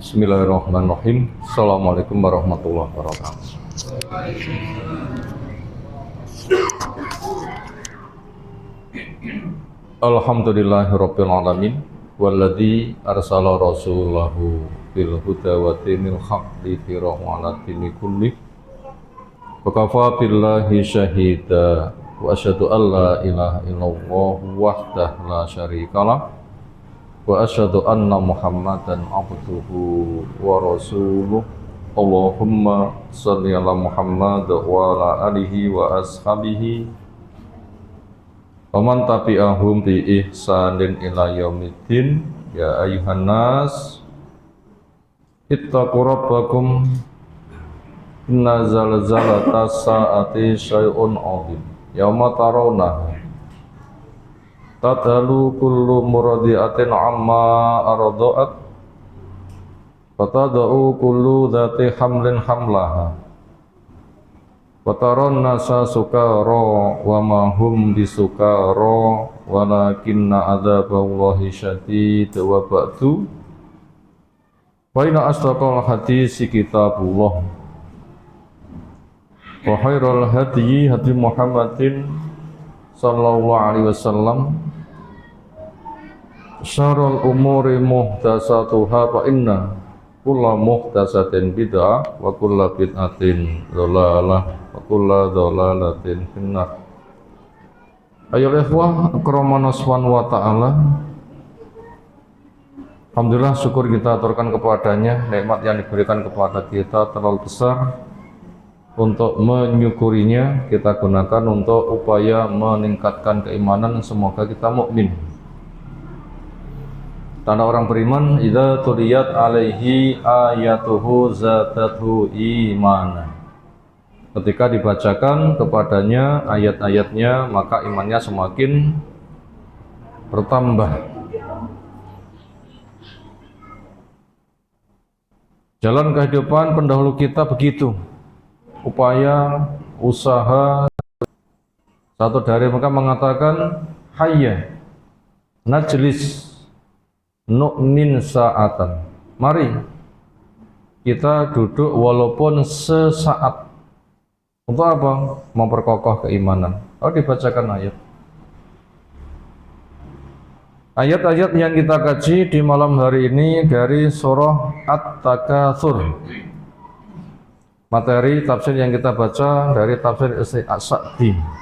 Bismillahirrahmanirrahim. Assalamualaikum warahmatullahi wabarakatuh. Alhamdulillahirabbil alamin walladzi arsala rasulahu bil huda wa dinil haqqi liyudhhirahu 'ala dini kulli wa kafa billahi syahida wa asyhadu an la ilaha illallah wahdahu la syarikalah wa asyhadu anna Muhammadan abduhu wa rasuluh. Allahumma shalli ala Muhammad wa ala alihi wa ashabihi wa man tabi'ahum bi ihsanin ila yaumiddin. Ya ayyuhan nas ittaqu rabbakum inna zalzalata sa'ati syai'un 'adzim yauma tarawnaha tadhalu kullu muradiatin amma arda'at fatada'u kullu dhati hamlin hamlaha wa taran nasa sukara wa ma hum bisukara walakinna adzaballahi syadid wa ba'du. Wa inna asdaqal hadisi kitabullah wa khairal hadyi hadyi Muhammadin sallallahu alaihi wasallam. Syarrul umuri muhdatsatuha fa inna kulla muhdatsatin bid'ah wa kulla bid'atin dhalalah wa kulla dhalalatin finnar. Ayolah ikhwah akramana subhanahu wa ta'ala. Alhamdulillah, syukur kita aturkan kepadanya. Nikmat yang diberikan kepada kita terlalu besar. Untuk menyukurinya kita gunakan untuk upaya meningkatkan keimanan. Semoga kita mukmin. Tanda orang beriman, idza tuliyat alaihi ayatuhu zadathu imana. Ketika dibacakan kepadanya ayat-ayatnya, maka imannya semakin bertambah. Jalan kehidupan pendahulu kita begitu. Upaya, usaha. Satu dari mereka mengatakan, hayya najlis nu'min sa'atan. Mari kita duduk walaupun sesaat. Untuk apa? Memperkokoh keimanan. Dibacakan ayat. Ayat-ayat yang kita kaji di malam hari ini dari surah At-Takatsur. Materi tafsir yang kita baca dari tafsir As-Sa'di.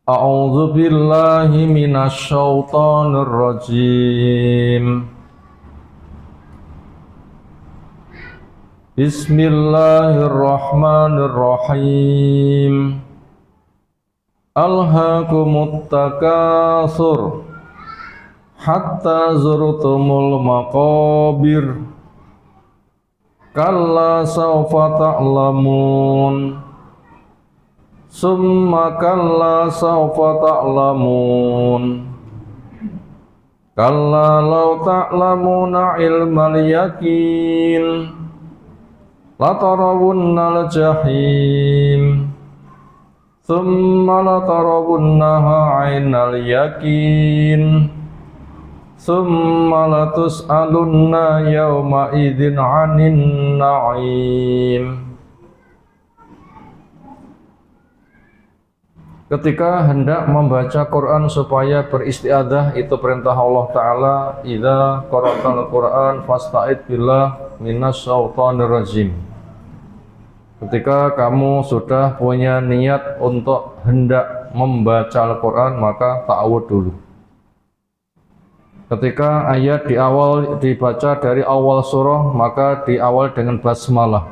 A'udzu billahi minasy syaithanir rajim. Bismillahirrahmanirrahim. Alhaakumut takatsur hatta zurtumul maqabir kalla sawfa ta'lamun summa kalla sawfa ta'lamun kalla law ta'lamuna ilmal yaqin latarawunnal jahim thumma latarawunnaha 'ainal yaqin thumma latus'alunna yawma idzin 'anin na'im. Ketika hendak membaca Quran supaya beristiadah, itu perintah Allah Ta'ala, idza qara'tal Quran fasta'id billah minas syaitonir rajim. Ketika kamu sudah punya niat untuk hendak membaca Al-Quran, maka ta'awudz dulu. Ketika ayat di awal dibaca dari awal surah, maka diawal dengan basmalah.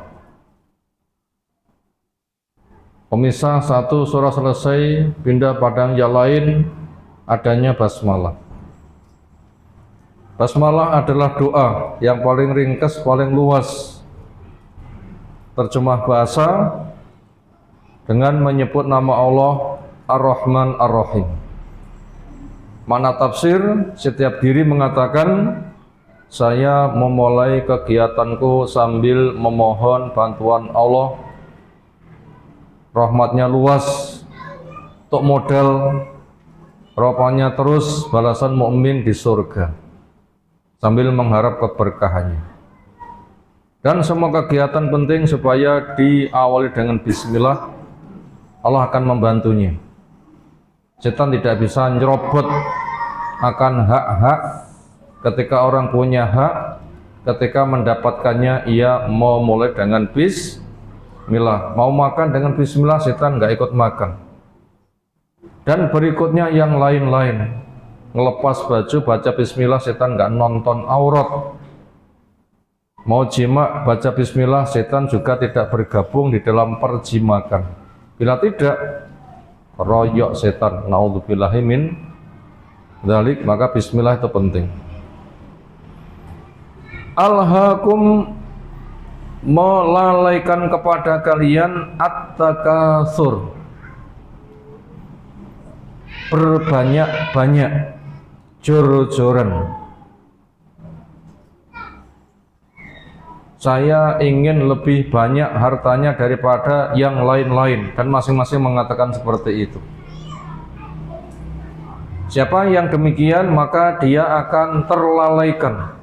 Pemisah satu surah selesai, pindah pada yang lain, adanya basmalah. Basmalah adalah doa yang paling ringkas, paling luas. Terjemah bahasa dengan menyebut nama Allah Ar-Rahman Ar-Rahim. Mana tafsir, setiap diri mengatakan, saya memulai kegiatanku sambil memohon bantuan Allah. Rahmatnya luas, untuk modal rupanya terus balasan mukmin di surga sambil mengharap keberkahannya. Dan semua kegiatan penting supaya diawali dengan bismillah, Allah akan membantunya. Setan tidak bisa nyerobot akan hak-hak ketika orang punya hak, ketika mendapatkannya ia mau mulai dengan bismillah. Mau makan dengan bismillah, setan nggak ikut makan. Dan berikutnya yang lain-lain, ngelepas baju baca bismillah, setan nggak nonton aurat. Mau jima baca bismillah, setan juga tidak bergabung di dalam perjimakan. Bila tidak, royok setan, naudzubillahi min dzalik. Maka bismillah itu penting. Alhaakum, melalaikan kepada kalian at-takatsur, berbanyak-banyak, jor-joran. Saya ingin lebih banyak hartanya daripada yang lain-lain, dan masing-masing mengatakan seperti itu. Siapa yang demikian maka dia akan terlalaikan,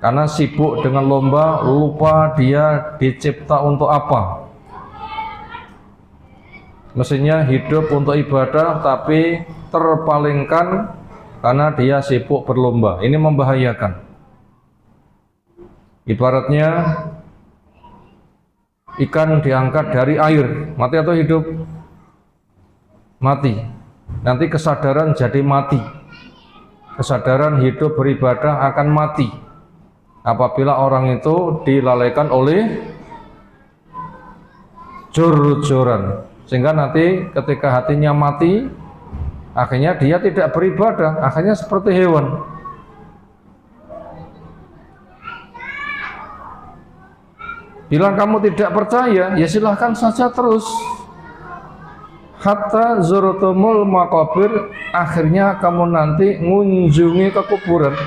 karena sibuk dengan lomba, lupa dia dicipta untuk apa. Mestinya hidup untuk ibadah, tapi terpalingkan karena dia sibuk berlomba. Ini membahayakan. Ibaratnya ikan diangkat dari air, mati atau hidup? Mati. Nanti kesadaran jadi mati. Kesadaran hidup beribadah akan mati apabila orang itu dilalaikan oleh jor-joran, sehingga nanti ketika hatinya mati, akhirnya dia tidak beribadah, akhirnya seperti hewan. Bila kamu tidak percaya, ya silahkan saja terus. Hatta zurtumul maqabir, akhirnya kamu nanti mengunjungi ke kuburan.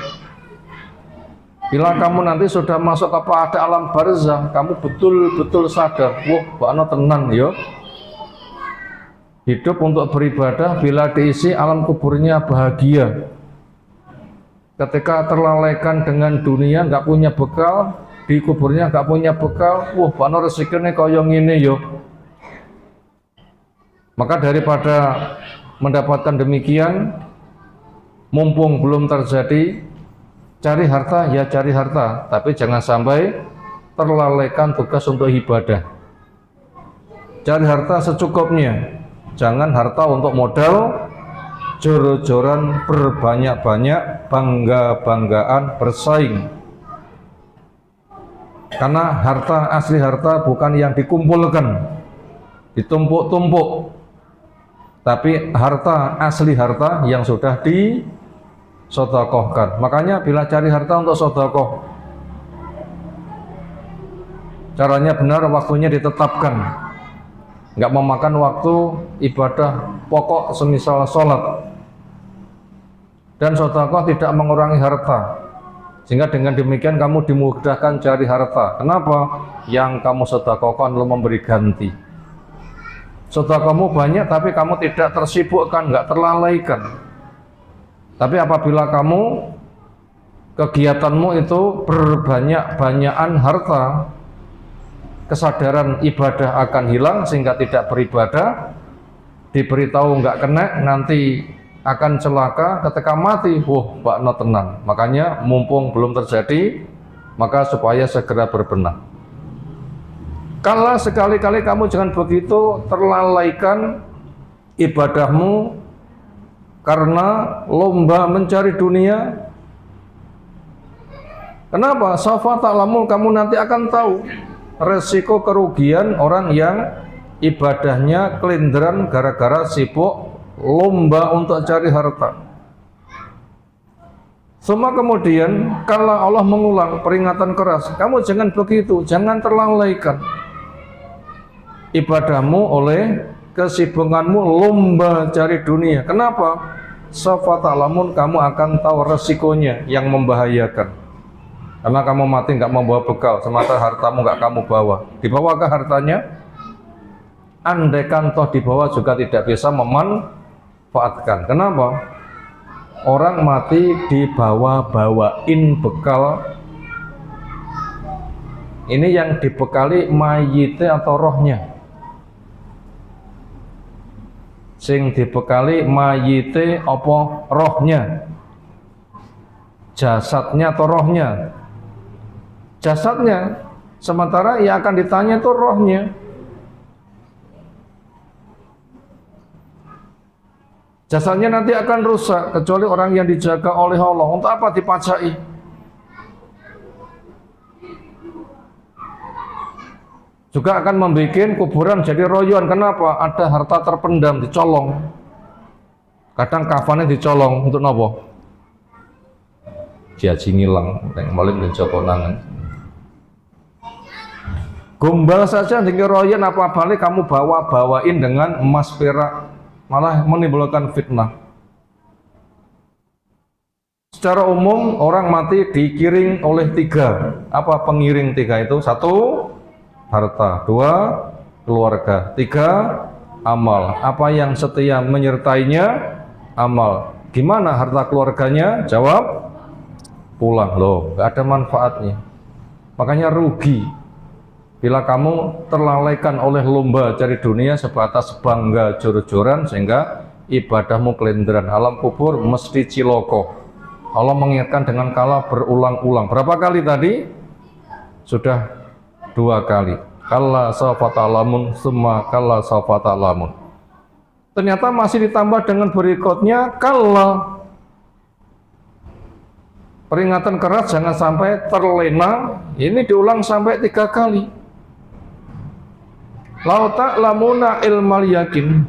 Bila kamu nanti sudah masuk kepada alam barzah, kamu betul-betul sadar, wah, bakno tenan yo. Hidup untuk beribadah, bila diisi alam kuburnya bahagia. Ketika terlalaikan dengan dunia, nggak punya bekal, di kuburnya nggak punya bekal, wah, bakno rezekinya kaya ngene yo. Maka daripada mendapatkan demikian, mumpung belum terjadi, cari harta ya cari harta, tapi jangan sampai terlalaikan tugas untuk ibadah. Cari harta secukupnya, jangan harta untuk modal, jor-joran, berbanyak-banyak, bangga-banggaan, bersaing. Karena harta, asli harta bukan yang dikumpulkan, ditumpuk-tumpuk, tapi harta, asli harta yang sudah disedekahkan. Makanya bila cari harta untuk sedekah, caranya benar, waktunya ditetapkan, nggak memakan waktu ibadah pokok semisal sholat. Dan sedekah tidak mengurangi harta, sehingga dengan demikian kamu dimudahkan cari harta. Kenapa? Yang kamu sedekahkan lalu memberi ganti. Sedekahmu banyak tapi kamu tidak tersibukkan, nggak terlalaikan. Tapi apabila kamu kegiatanmu itu berbanyak-banyakan harta, kesadaran ibadah akan hilang sehingga tidak beribadah. Diberitahu nggak kena, nanti akan celaka, ketika mati, wah, bakno tenan. Makanya mumpung belum terjadi, maka supaya segera berbenah. Kalau sekali-kali kamu jangan begitu terlalaikan ibadahmu karena lomba mencari dunia. Kenapa? Sawfa ta'lamun, kamu nanti akan tahu resiko kerugian orang yang ibadahnya kelinderan gara-gara sibuk lomba untuk cari harta. Semua kemudian kalau Allah mengulang peringatan keras, kamu jangan begitu, jangan terlalaikan ibadahmu oleh kesibukanmu lomba cari dunia. Kenapa? Sawfa ta'lamun, kamu akan tahu resikonya yang membahayakan. Karena kamu mati nggak membawa bekal, semata hartamu nggak kamu bawa. Dibawakah hartanya? Andaikan toh dibawa juga tidak bisa manfaatkan. Kenapa? Orang mati dibawa-bawain bekal. Ini yang dibekali mayite atau rohnya. Sing dibekali mayite apa rohnya? Jasadnya atau rohnya? Jasadnya. Sementara yang akan ditanya itu rohnya. Jasadnya nanti akan rusak kecuali orang yang dijaga oleh Allah. Untuk apa dipajai? Juga akan membuat kuburan jadi royon. Kenapa? Ada harta terpendam, dicolong. Kadang kafannya dicolong untuk nopo? Diaji ngilang, yang maling dan jokonangan. Gombal saja dengan royon, apa balik kamu bawa-bawain dengan emas perak, malah menimbulkan fitnah. Secara umum orang mati dikiring oleh tiga. Apa pengiring tiga itu? Satu, harta. Dua, keluarga. Tiga, amal. Apa yang setia menyertainya? Amal. Gimana harta keluarganya? Jawab, pulang. Loh, gak ada manfaatnya. Makanya rugi bila kamu terlalaikan oleh lomba cari dunia sebatas bangga jor-joran sehingga ibadahmu kelenderan. Alam kubur mesti ciloko. Allah mengingatkan dengan kala berulang-ulang. Berapa kali tadi? Sudah 2 kali. Kalla sawfa ta'lamun, summa kalla sawfa ta'lamun. Ternyata masih ditambah dengan berikutnya kalla. Peringatan keras jangan sampai terlena. Ini diulang sampai 3 kali. Lau ta'lamuna ilmal yakin.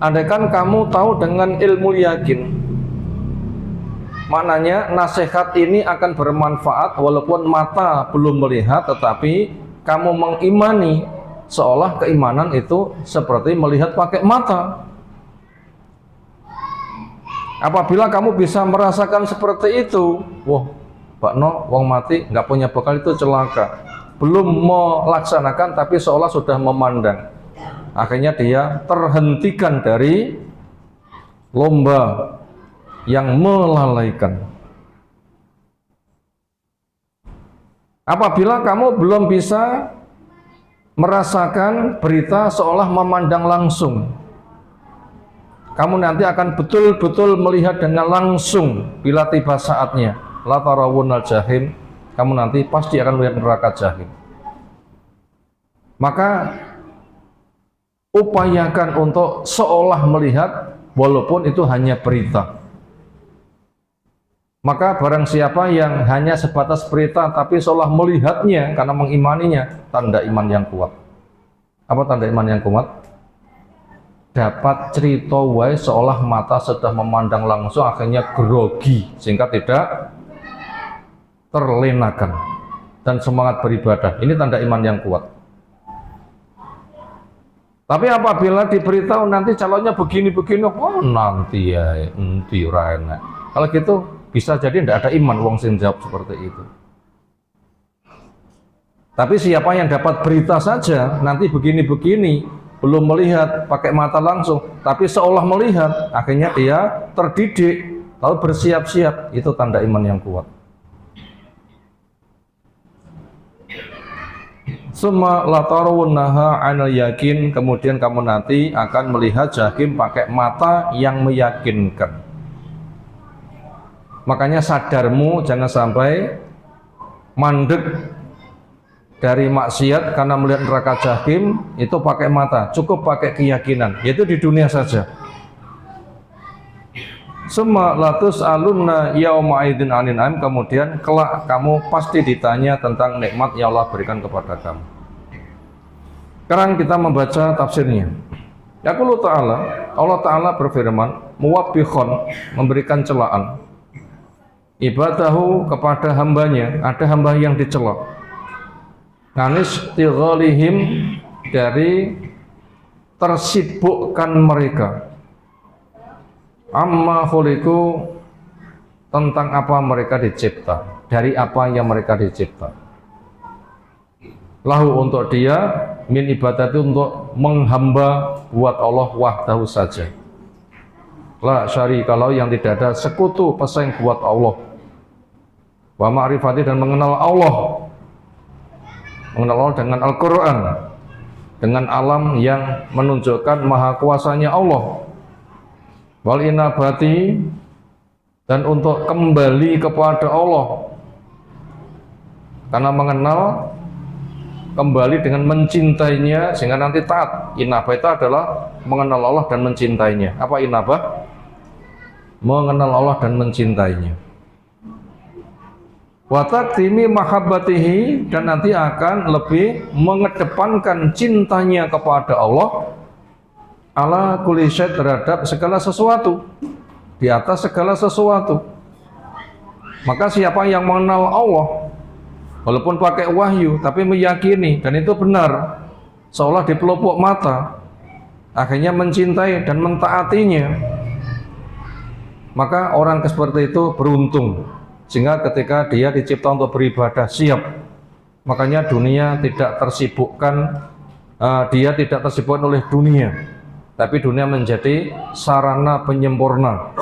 Andaikan kamu tahu dengan ilmu yakin, maknanya nasihat ini akan bermanfaat walaupun mata belum melihat, tetapi kamu mengimani seolah keimanan itu seperti melihat pakai mata. Apabila kamu bisa merasakan seperti itu, wah, Pak No, wong mati nggak punya bekal itu celaka. Belum melaksanakan tapi seolah sudah memandang. Akhirnya dia terhentikan dari lomba yang melalaikan. Apabila kamu belum bisa merasakan berita seolah memandang langsung, kamu nanti akan betul-betul melihat dengan langsung bila tiba saatnya. La tarawunnal jahim, kamu nanti pasti akan melihat neraka jahim. Maka upayakan untuk seolah melihat walaupun itu hanya berita. Maka barang siapa yang hanya sebatas berita tapi seolah melihatnya karena mengimaninya, tanda iman yang kuat. Apa tanda iman yang kuat? Dapat cerita wae seolah mata sudah memandang langsung, akhirnya grogi sehingga tidak terlenakan dan semangat beribadah. Ini tanda iman yang kuat. Tapi apabila diberitahu nanti calonnya begini-begini, oh nanti ya, nanti ora enak. Kalau gitu bisa jadi tidak ada iman wong sing jawab seperti itu. Tapi siapa yang dapat berita saja nanti begini-begini, belum melihat pakai mata langsung, tapi seolah melihat, akhirnya dia terdidik, lalu bersiap-siap, itu tanda iman yang kuat. Summa latarawunnaha 'ainal yakin, kemudian kamu nanti akan melihat jahim pakai mata yang meyakinkan. Makanya sadarmu jangan sampai mandek dari maksiat karena melihat neraka jahim itu pakai mata, cukup pakai keyakinan, yaitu di dunia saja. Summa latus'alunna yauma idzin 'anil na'im, kemudian kelak kamu pasti ditanya tentang nikmat yang Allah berikan kepada kamu. Sekarang kita membaca tafsirnya. Yaqulu ta'ala, Allah Ta'ala berfirman, muwabbikhon, memberikan celaan ibadahu kepada hambanya, ada hamba yang dicela. Nganis tighalihim, dari tersibukkan mereka, amma khuliku, tentang apa mereka dicipta, dari apa yang mereka dicipta. Lahu, untuk dia, min ibadati untuk menghamba buat Allah wahdahu saja. La syarika lahu yang tidak ada sekutu pesaing buat Allah. Wa ma'rifati dan mengenal Allah. Mengenal Allah dengan Al-Qur'an. Dengan alam yang menunjukkan maha kuasanya Allah. Wal inabati dan untuk kembali kepada Allah. Karena mengenal kembali dengan mencintainya sehingga nanti taat. Inabah itu adalah mengenal Allah dan mencintainya. Apa inabah? Mengenal Allah dan mencintainya. Wa taqdimi mahabbatihi dan nanti akan lebih mengedepankan cintanya kepada Allah ala kulli syai' terhadap segala sesuatu, di atas segala sesuatu. Maka siapa yang mengenal Allah walaupun pakai wahyu tapi meyakini dan itu benar seolah di pelupuk mata, akhirnya mencintai dan mentaatinya, maka orang seperti itu beruntung. Sehingga ketika dia dicipta untuk beribadah siap. Makanya dunia tidak tersibukkan, dia tidak tersibukkan oleh dunia, tapi dunia menjadi sarana penyempurna.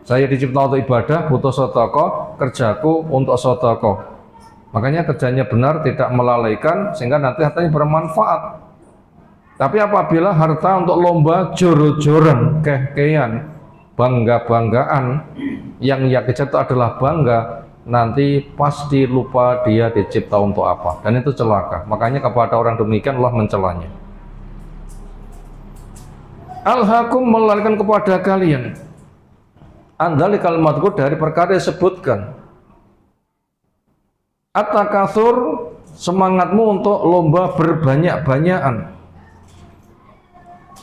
Saya dicipta untuk ibadah, butuh sedekah, kerjaku untuk sedekah. Makanya kerjanya benar, tidak melalaikan, sehingga nanti hartanya bermanfaat. Tapi apabila harta untuk lomba, jor-joran, keh-kehan, bangga-banggaan, yang ia kejar itu adalah bangga, nanti pasti lupa dia dicipta untuk apa, dan itu celaka. Makanya kepada orang demikian Allah mencelanya. Alhaqum melalaikan kepada kalian andali kalimatku dari perkara disebutkan. At-takatsur semangatmu untuk lomba berbanyak-banyakan.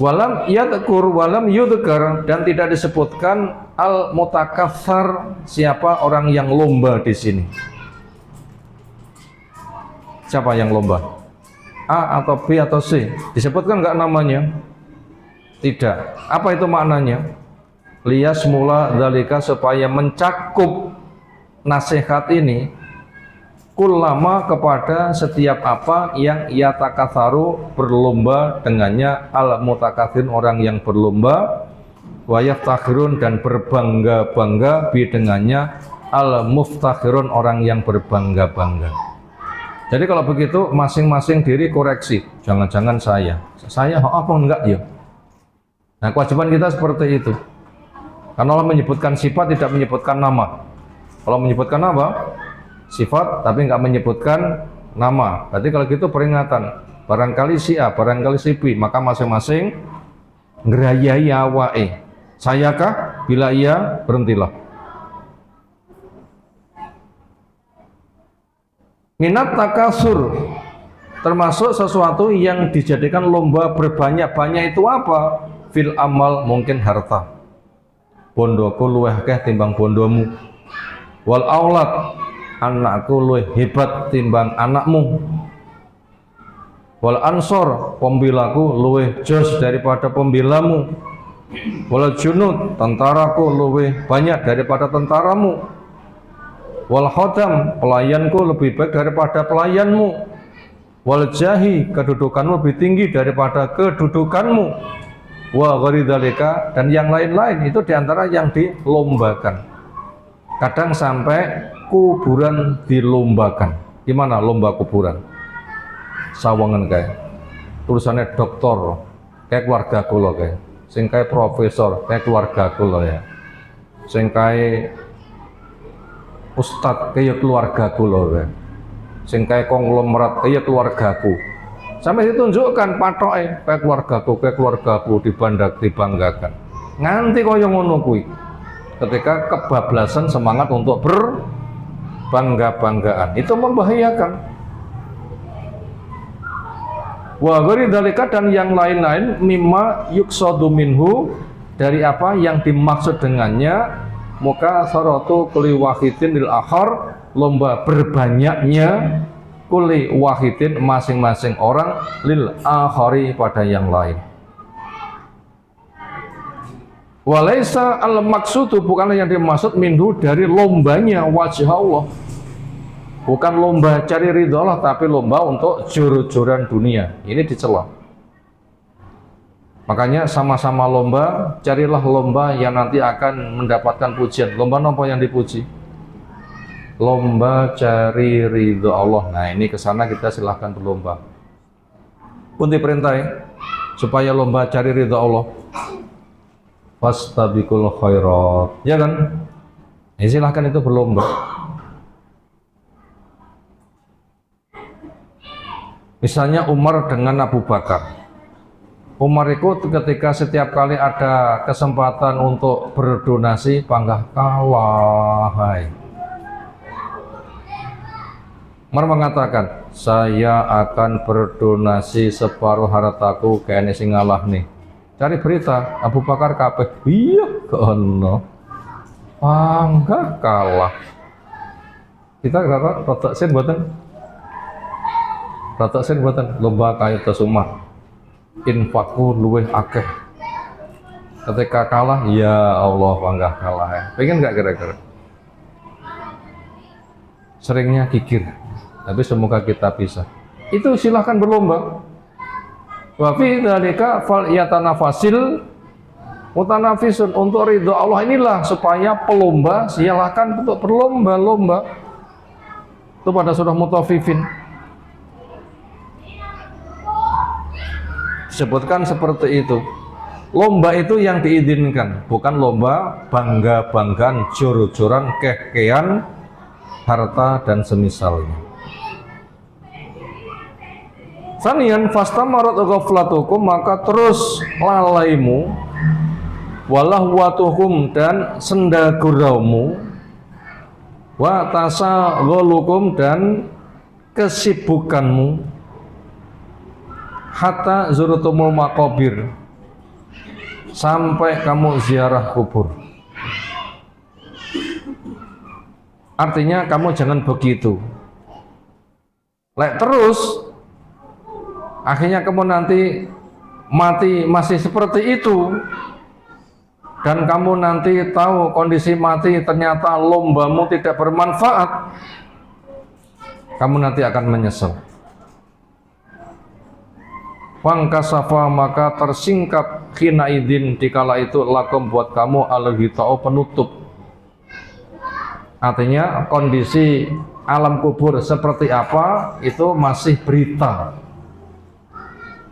Walam yadkur walam yudhkar dan tidak disebutkan al-mutakatsar siapa orang yang lomba di sini. Siapa yang lomba? A atau B atau C? Disebutkan enggak namanya? Tidak. Apa itu maknanya? Liyas mula dzalika supaya mencakup nasihat ini kullama kepada setiap apa yang yatakatsaru berlomba dengannya al-mutakatsirin orang yang berlomba wa yaftakhirun dan berbangga-bangga bi dengannya al-muftakhirun orang yang berbangga-bangga. Jadi kalau begitu masing-masing diri koreksi. Jangan-jangan saya apa enggak ya? Nah, kewajiban kita seperti itu. Karena Allah menyebutkan sifat tidak menyebutkan nama. Kalau menyebutkan apa? Sifat tapi enggak menyebutkan nama. Berarti kalau gitu peringatan. Barangkali si A, barangkali si B, maka masing-masing ngerayai awake. Sayakah? Bila iya, berhentilah. Minat takasur termasuk sesuatu yang dijadikan lomba berbanyak-banyak itu apa? Fil amal mungkin harta. Bondoku luweh akeh timbang bondomu. Wal aulad anakku luwih hebat timbang anakmu. Wal ansor pembilaku luwih jos daripada pembilamu. Wal junud tentaraku luwih banyak daripada tentaramu. Wal khodam pelayanku lebih baik daripada pelayanmu. Wal jahi kedudukanmu lebih tinggi daripada kedudukanmu. Wa ghairidzalika dan yang lain-lain itu diantara yang dilombakan. Kadang sampai kuburan dilombakan. Gimana lomba kuburan? Sawangan kayak tulisannya doktor kayak keluarga kula kayak, sing kayak profesor kayak keluarga kula ya, sing kayak ustad kayak keluarga kula kayak, sing kayak konglomerat kayak keluargaku. Sampai ditunjukkan patoke kayak keluargaku dibanggakan. Nganti kaya ngono kuwi. Ketika kebablasan semangat untuk berbangga-banggaan, itu membahayakan. Wa ghairidzalika dan yang lain-lain mimma yuqsadu minhu dari apa yang dimaksud dengannya muka saratu kulli wahidin lil akhar lomba berbanyaknya kulli wahidin masing-masing orang lil akhari pada yang lain. Walaisa al maksudu bukanlah yang dimaksud minhu dari lombanya wajah Allah. Bukan lomba cari ridho Allah, tapi lomba untuk jor-joran dunia. Ini dicela. Makanya sama-sama lomba, carilah lomba yang nanti akan mendapatkan pujian. Lomba apa yang dipuji? Lomba cari ridho Allah. Nah, ini ke sana kita silahkan berlomba. Pun diperintah supaya lomba cari ridho Allah. Fastabiqul khairat. Ya kan? Ya, silahkan itu berlomba. Misalnya Umar dengan Abu Bakar. Umar itu ketika setiap kali ada kesempatan untuk berdonasi, panggah kalah. Hai. Umar mengatakan, saya akan berdonasi separuh hartaku ke ini sing ngalah nih. Cari berita, Abu Bakar kabeh. Iya, kono. Panggah kalah. Kita rotok sen buatan. Rotok sen buatan lomba kaya Umar. Infakku luweh akeh. Ketika kalah, ya Allah panggah kalah. Pengen nggak kira-kira? Seringnya kikir. Tapi semoga kita bisa. Itu silahkan berlomba. Wa fi dzalika falyatanafasil mutanafisun. Untuk ridho Allah inilah supaya pelomba silahkan untuk berlomba-lomba. Itu pada surah Mutaffifin disebutkan seperti itu. Lomba itu yang diizinkan, bukan lomba bangga-banggaan, jor-joran, keh-kehan, harta dan semisalnya. Sanian fastamarat ghaflatukum, maka terus lalaimu, walahwatuhum, dan sendaguraumu, wa tasaghalukum, dan kesibukanmu, hatta zurutumul maqabir, sampai kamu ziarah kubur. Artinya kamu jangan begitu. Lek terus akhirnya kamu nanti mati masih seperti itu, dan kamu nanti tahu kondisi mati ternyata lombamu tidak bermanfaat, kamu nanti akan menyesal. Fangkasafa, maka tersingkap khina idin dikala itu lakum buat kamu al-ghita'u, penutup. Artinya kondisi alam kubur seperti apa itu masih berita.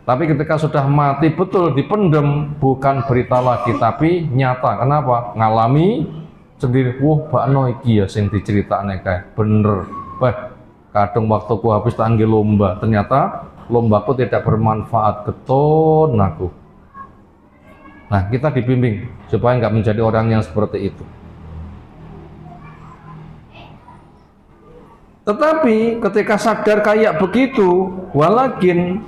Tapi ketika sudah mati betul dipendem, bukan berita lagi tapi nyata. Kenapa? Ngalami sendiri. Wah, bakno iki ya sing diceritakne kae. Bener. Wah, kadung waktuku habis tak nggih lomba. Ternyata lombaku tidak bermanfaat, keton aku. Nah, kita dibimbing supaya nggak menjadi orang yang seperti itu. Tetapi ketika sadar kayak begitu, walakin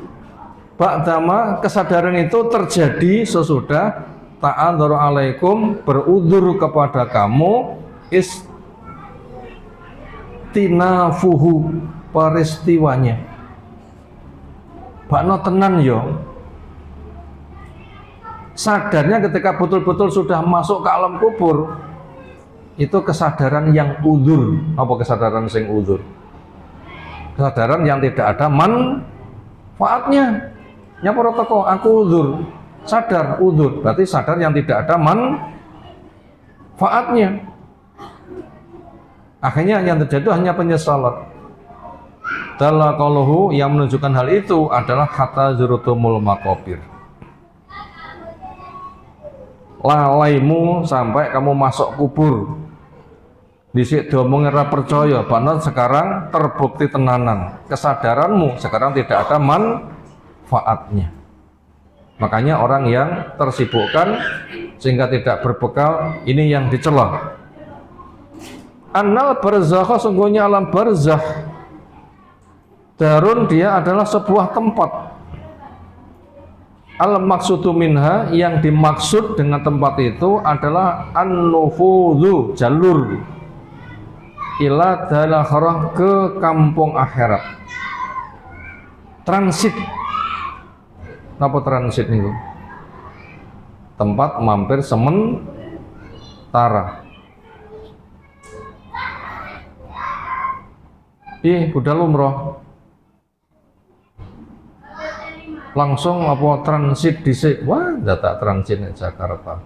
ba'dama, kesadaran itu terjadi sesudah ta'adzuru alaikum, berudzur kepada kamu, istinafuhu, peristiwanya. Bakno tenan yo. Sadarnya ketika betul-betul sudah masuk ke alam kubur, itu kesadaran yang udzur. Apa kesadaran sing udzur? Kesadaran yang tidak ada manfaatnya. Nyapa teko aku udzur. Sadar udzur, berarti sadar yang tidak ada manfaatnya. Akhirnya yang terjadi hanya penyesalan. Dalla qauluhu, yang menunjukkan hal itu adalah hatta zurutumul maqabir. Lalaimu sampai kamu masuk kubur. Disik diomongin ora percaya, bahkan sekarang terbukti tenanan. Kesadaranmu sekarang tidak ada manfaatnya. Makanya orang yang tersibukkan sehingga tidak berbekal, ini yang dicela. Annal barzakh, sungguhnya alam barzakh, darun, dia adalah sebuah tempat. Al-maksudu minha, yang dimaksud dengan tempat itu adalah an-nufudhu, jalur ila dalakhirah, ke kampung akhirat. Transit. Apa transit itu? Tempat mampir sementara. budal umroh. Langsung apa transit dhisik. Wah, data transit di Jakarta.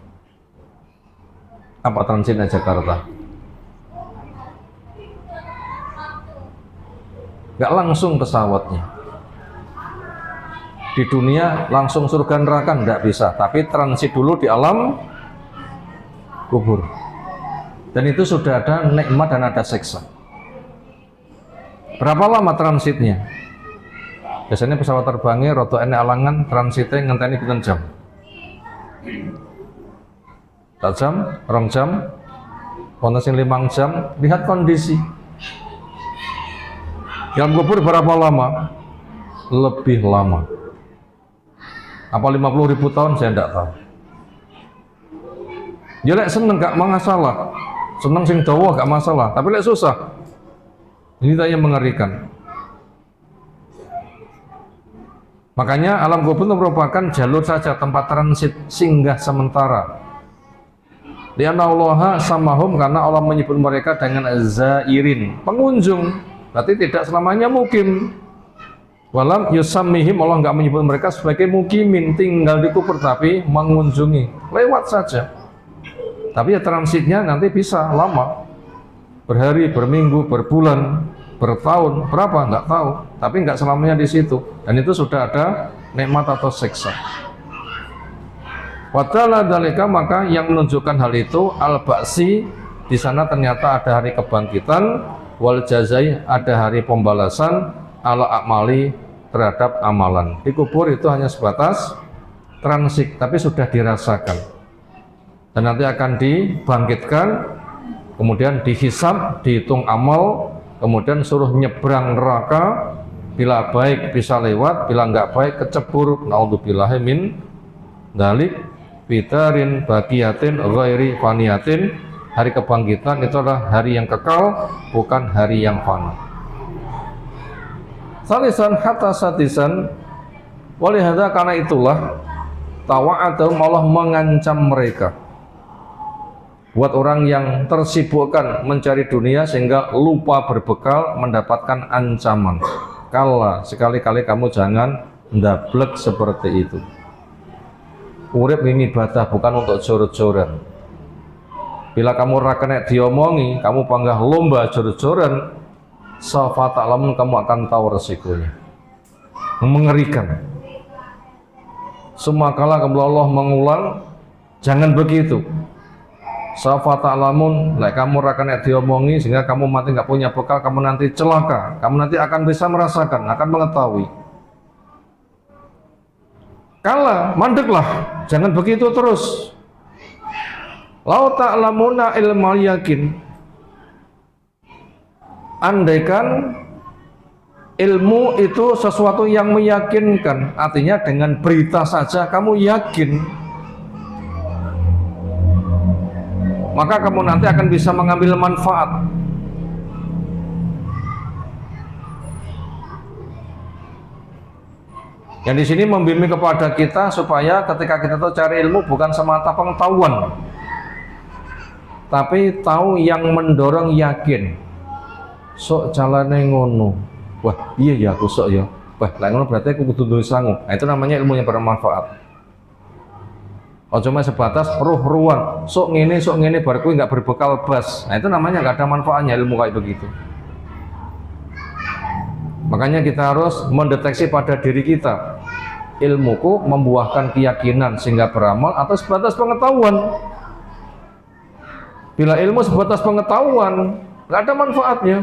Apa transit di Jakarta? Nggak langsung pesawatnya. Di dunia langsung surga neraka nggak bisa, tapi transit dulu di alam kubur. Dan itu sudah ada nikmat dan ada siksa. Berapa lama transitnya? Biasanya pesawat terbangnya roto enek alangan, transitnya ngenteni pinten jam? 4 jam, 2 jam, wonten sing 5 jam, lihat kondisi. Yang kubur berapa lama? Lebih lama. Apa 50.000 tahun? Saya tidak tahu. Ya lek seneng gak masalah, seneng sing dawa gak masalah, tapi lek susah, ini yang mengerikan. Makanya alam kubur merupakan jalur saja, tempat transit singgah sementara. Lianna Allah samahum, karena Allah menyebut mereka dengan zairin, pengunjung, berarti tidak selamanya mukim. Walam yusammihim, Allah nggak menyebut mereka sebagai mukimin, tinggal di kubur, tapi mengunjungi, lewat saja. Tapi ya transitnya nanti bisa lama, berhari, berminggu, berbulan, bertahun, berapa nggak tahu, tapi nggak selamanya di situ. Dan itu sudah ada nikmat atau siksa. Wadala dalika, maka yang menunjukkan hal itu al-ba'si, di sana ternyata ada hari kebangkitan, wal jazai, ada hari pembalasan, ala akmali, terhadap amalan. Di kubur itu hanya sebatas transit, tapi sudah dirasakan. Dan nanti akan dibangkitkan, kemudian dihisab, dihitung amal, kemudian suruh nyebrang neraka. Bila baik bisa lewat, bila enggak baik kecebur. Naudzubillahi min dzalik, fitarin baqiyatin ghairi faniyatin. Hari kebangkitan itu adalah hari yang kekal, bukan hari yang fana. Salisan hatta satisan, walihada, karena itulah tawa'adahum, Allah mengancam mereka. Buat orang yang tersibukkan mencari dunia sehingga lupa berbekal, mendapatkan ancaman. Kala, sekali-kali kamu jangan ndablek seperti itu. Urip ini ibadah, bukan untuk jor-joran. Bila kamu rakenek diomongi, kamu panggah lomba jor-joran, sawfa ta'lamun, kamu akan tahu resikonya. Mengerikan. Semua kala Allah mengulang, jangan begitu. Sawfa ta'lamun, lek kamu rakenek diomongi sehingga kamu mati nggak punya bekal, kamu nanti celaka, kamu nanti akan bisa merasakan, akan mengetahui. Kala, mandeklah, jangan begitu terus. Lau ta'lamuna ilmal yakin, andaikan ilmu itu sesuatu yang meyakinkan, artinya dengan berita saja kamu yakin, maka kamu nanti akan bisa mengambil manfaat. Yang di sini membimbing kepada kita supaya ketika kita tuh cari ilmu bukan semata pengetahuan, tapi tahu yang mendorong yakin. Sok jalane ngono. Wah, iya ya aku sok ya. Wah, lah ngono berarti aku kudu duwe sangu. Nah, itu namanya ilmu yang bermanfaat. Oh, cuma sebatas ruh-ruhan, sok ngene bar kuwi nggak berbekal bas. Nah, itu namanya nggak ada manfaatnya ilmu kayak begitu. Makanya kita harus mendeteksi pada diri kita, ilmuku membuahkan keyakinan sehingga beramal atau sebatas pengetahuan. Bila ilmu sebatas pengetahuan, nggak ada manfaatnya.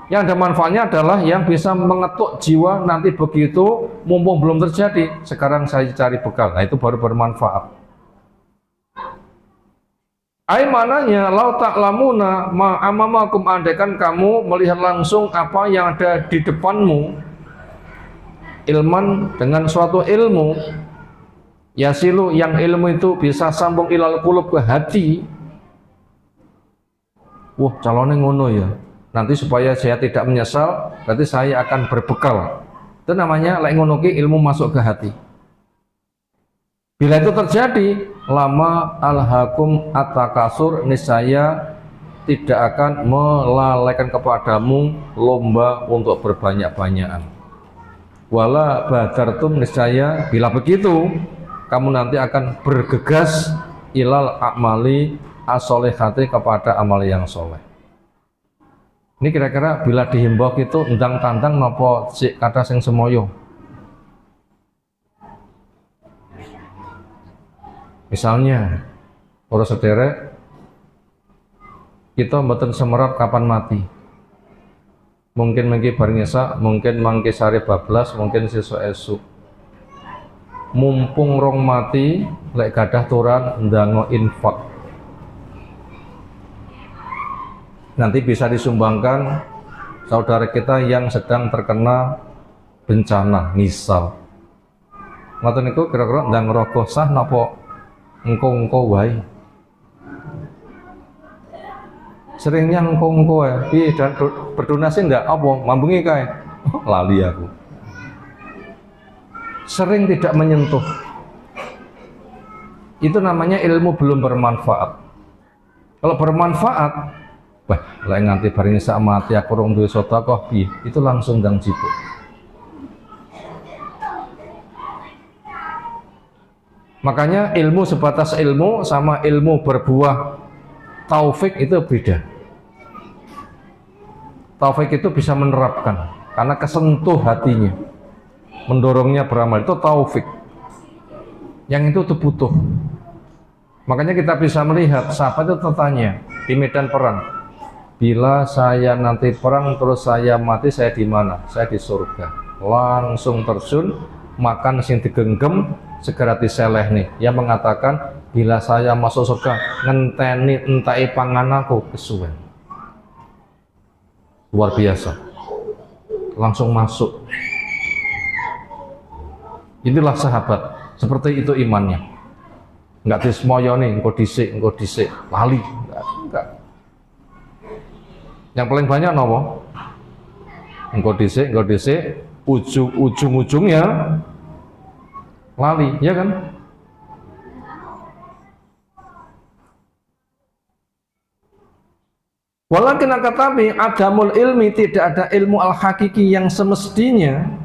Yang ada manfaatnya adalah yang bisa mengetuk jiwa nanti begitu mumpung belum terjadi. Sekarang saya cari bekal, nah itu baru bermanfaat. Mananya lau ta'lamuna ma amamakum, andaikan kamu melihat langsung apa yang ada di depanmu, ilman, dengan suatu ilmu, yasilu, yang ilmu itu bisa sambung ilal qulub, ke hati. Wah, calonnya ngono ya, nanti supaya saya tidak menyesal, berarti saya akan berbekal. Itu namanya lek ngono ki ilmu masuk ke hati. Bila itu terjadi, lama alhaqum at-takasur, niscaya tidak akan melalaikan kepadamu lomba untuk berbanyak-banyakan. Wala badartum, niscaya bila begitu kamu nanti akan bergegas ilal a'mali as-solihati, kepada amal yang soleh. Ini kira-kira bila dihimbau itu endang tandang nopo cik kata sing semoyo. Misalnya para sederek, kita mboten semerap kapan mati. Mungkin mengki bareng esak, mungkin mangke sare bablas, mungkin sesuk esuk. Mumpung rong mati, lek gadah turan ndango infak. Nanti bisa disumbangkan saudara kita yang sedang terkena bencana, misal. Ngoten niku kira-kira ndang rogo sah napa engko-engko wae. Seringnya engko-engko ya, dan berdonasi ndak apa, mambengi kae. Lali aku. Sering tidak menyentuh. Itu namanya ilmu belum bermanfaat. Kalau bermanfaat, wah, lek nganti bareng sak mati aku rong duwe sedekah piye, itu langsung ndang jipuk. Makanya ilmu sebatas ilmu sama ilmu berbuah taufik itu beda. Taufik itu bisa menerapkan karena kesentuh hatinya, mendorongnya beramal, itu taufik. Yang itu tuh butuh. Makanya kita bisa melihat sahabat itu tertanya di medan perang, bila saya nanti perang terus saya mati, saya di mana? Saya di surga. Langsung terjun, makan sing digenggam, segera diseleh nih. Yang mengatakan, bila saya masuk surga, ngenteni entai pangan aku kesuwen. Luar biasa. Langsung masuk. Inilah sahabat. Seperti itu imannya. Enggak dismoyo nih, engko dhisik, lali. Enggak. Yang paling banyak nopo? Engko dhisik, ujung-ujungnya lali, ya kan? Walakin akatabi adamul ilmi, tidak ada ilmu al-hakiki yang semestinya.